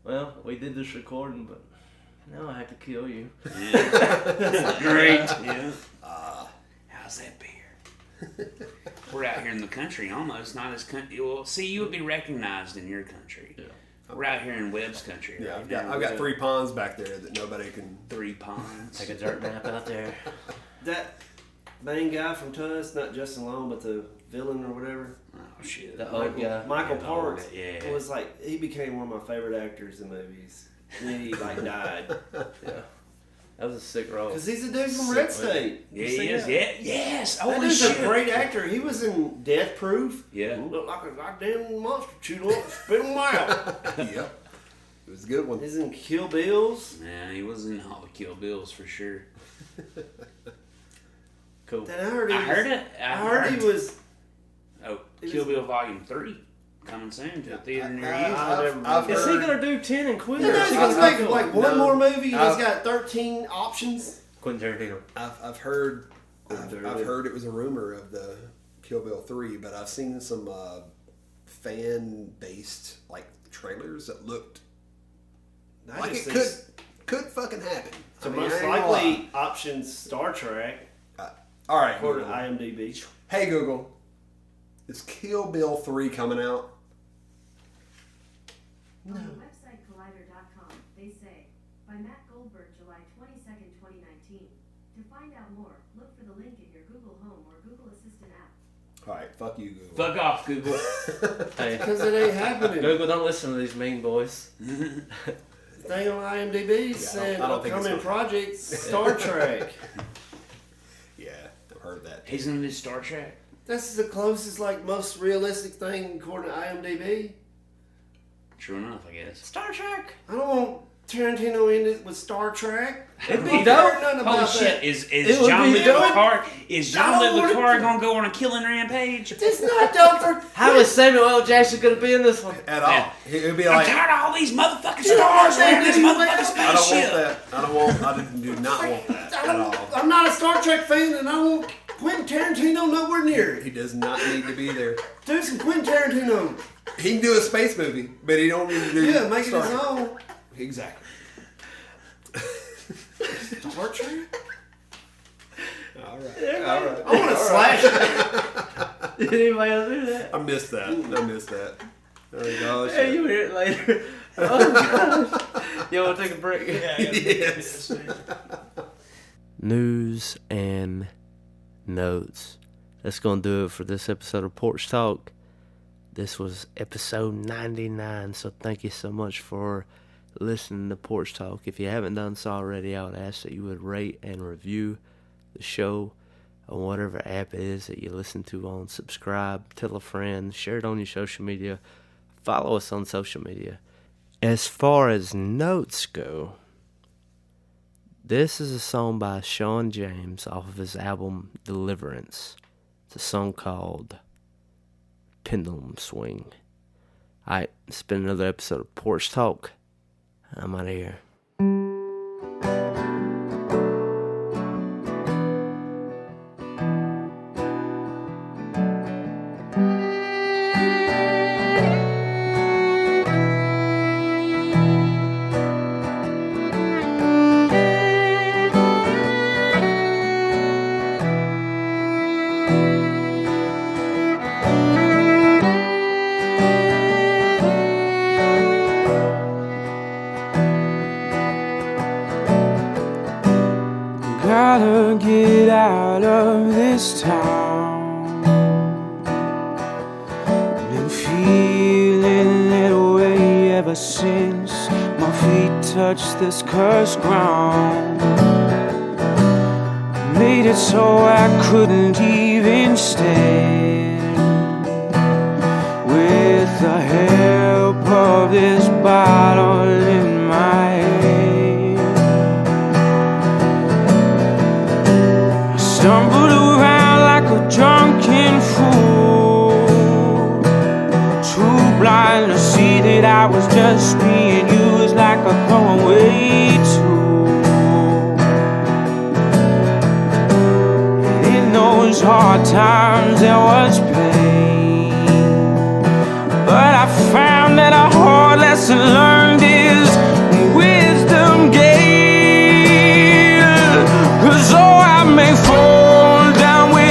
well, we did this recording, but now I have to kill you. Yeah. Great. Yeah. how's that beer? We're out here in the country, almost not as country. Well, see, you would be recognized in your country. Yeah. We're out here in Webb's country. Yeah, right I've got 3 ponds back there that nobody can. 3 ponds. Take a dirt nap out there. That main guy from Tusk, not Justin Long, but the villain or whatever. Oh shit. The old guy. Michael Yeah, the Parks. old guy, yeah. Was like, he became one of my favorite actors in movies. And then he like died. Yeah. That was a sick role. Because he's a dude from Red Sick State. Yeah, You he see is. that? Yeah, yes. That Holy dude's shit. a great actor. He was in Death Proof. Yeah. Looked like a goddamn monster. Chewed him up, spit him out. Yep. It was a good one. He's in Kill Bills. Man, he was in all the Kill Bills for sure. Cool. Then I heard he I was, heard it. I heard he was. Oh, He Kill was- Bill Volume 3 coming soon to a theater near you. I've Is he heard- gonna do 10 and quit? He's Or is he gonna gonna make go like one No. more movie and I've- he's got 13 options. Quentin Tarantino? I've heard Quentin I've Tarantino. heard it was a rumor of the Kill Bill 3, but I've seen some fan based like trailers that looked I like just it think could fucking happen. So I mean, most I ain't gonna likely options Star Trek lie. All right, according to Google. IMDb. Hey Google, is Kill Bill 3 coming out? On the website collider.com, they say, by Matt Goldberg, July 22nd, 2019. To find out more, look for the link in your Google Home or Google Assistant app. All right, fuck you, Google. Fuck off, Google. Hey, Because it ain't happening. Google, don't listen to these mean boys. Thing on IMDb saying I don't think it's upcoming gonna- projects Star Trek. Yeah, I've heard that. He's gonna do Star Trek. That's the closest, like, most realistic thing according to IMDb. True enough, I guess. Star Trek. I don't want Tarantino in it with Star Trek. It'd be I don't dope. care nothing Holy about shit! that. Is It would John be Luke dope. Picard? Is John don't Luke want Picard to- gonna go on a killing rampage? It's not done for. How is Samuel L. Jackson gonna be in this one? At all. Yeah. It'd be I'm like, tired of all these motherfucking You don't stars want in this that, motherfucking I don't spaceship. want that. I do not want that at all. I'm not a Star Trek fan, and I don't want Quentin Tarantino nowhere near He it. does not need to be there. Do some Quentin Tarantino. He can do a space movie, but he don't need to do Yeah, make it Star his Trek. own. Exactly. Star Trek? All right. All right. I want to slash it. Did anybody else do that? I missed that. Oh gosh. Hey, you'll hear it later. Oh gosh. You want to take a break? Yes. News and notes. That's going to do it for this episode of Porch Talk. This was episode 99, so thank you so much for listening to Porch Talk. If you haven't done so already, I would ask that you would rate and review the show on whatever app it is that you listen to on. Subscribe, tell a friend, share it on your social media, follow us on social media. As far as notes go, this is a song by Sean James off of his album Deliverance. It's a song called Pendulum Swing. Alright, it's been another episode of Porch Talk. I'm out of here. Gotta get out of this town. Been feeling that way ever since my feet touched this cursed ground. Made it so I couldn't even stand. With the help of this bottle in my hand, stumbled around like a drunken fool, too blind to see that I was just being used like a throwaway tool. And in those hard times there was pain, but I found that a hard lesson learned is wisdom gained. 'Cause oh, I may fall down with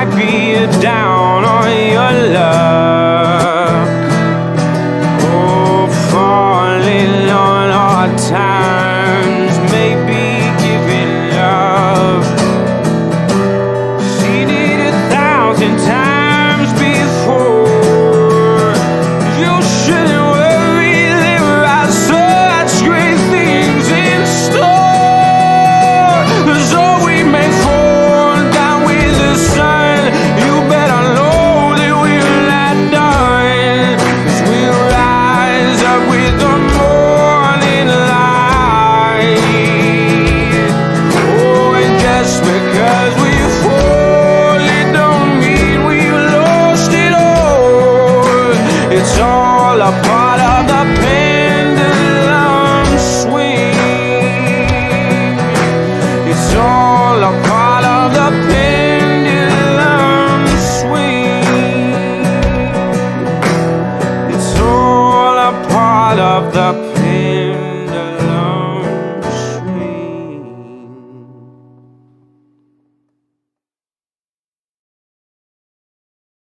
might be down on your luck. Oh, falling on hard times, maybe giving up. Seen it 1,000 times before. You shouldn't worry, there are such great things in store. So we may fall down with the sun. You better know that we're not done. 'Cause we'll rise up with the morning light. Oh, and just because we fall, it don't mean we've lost it all. It's all a part of the pendulum swing. It's all a part of the pendulum swing. It's all a part of the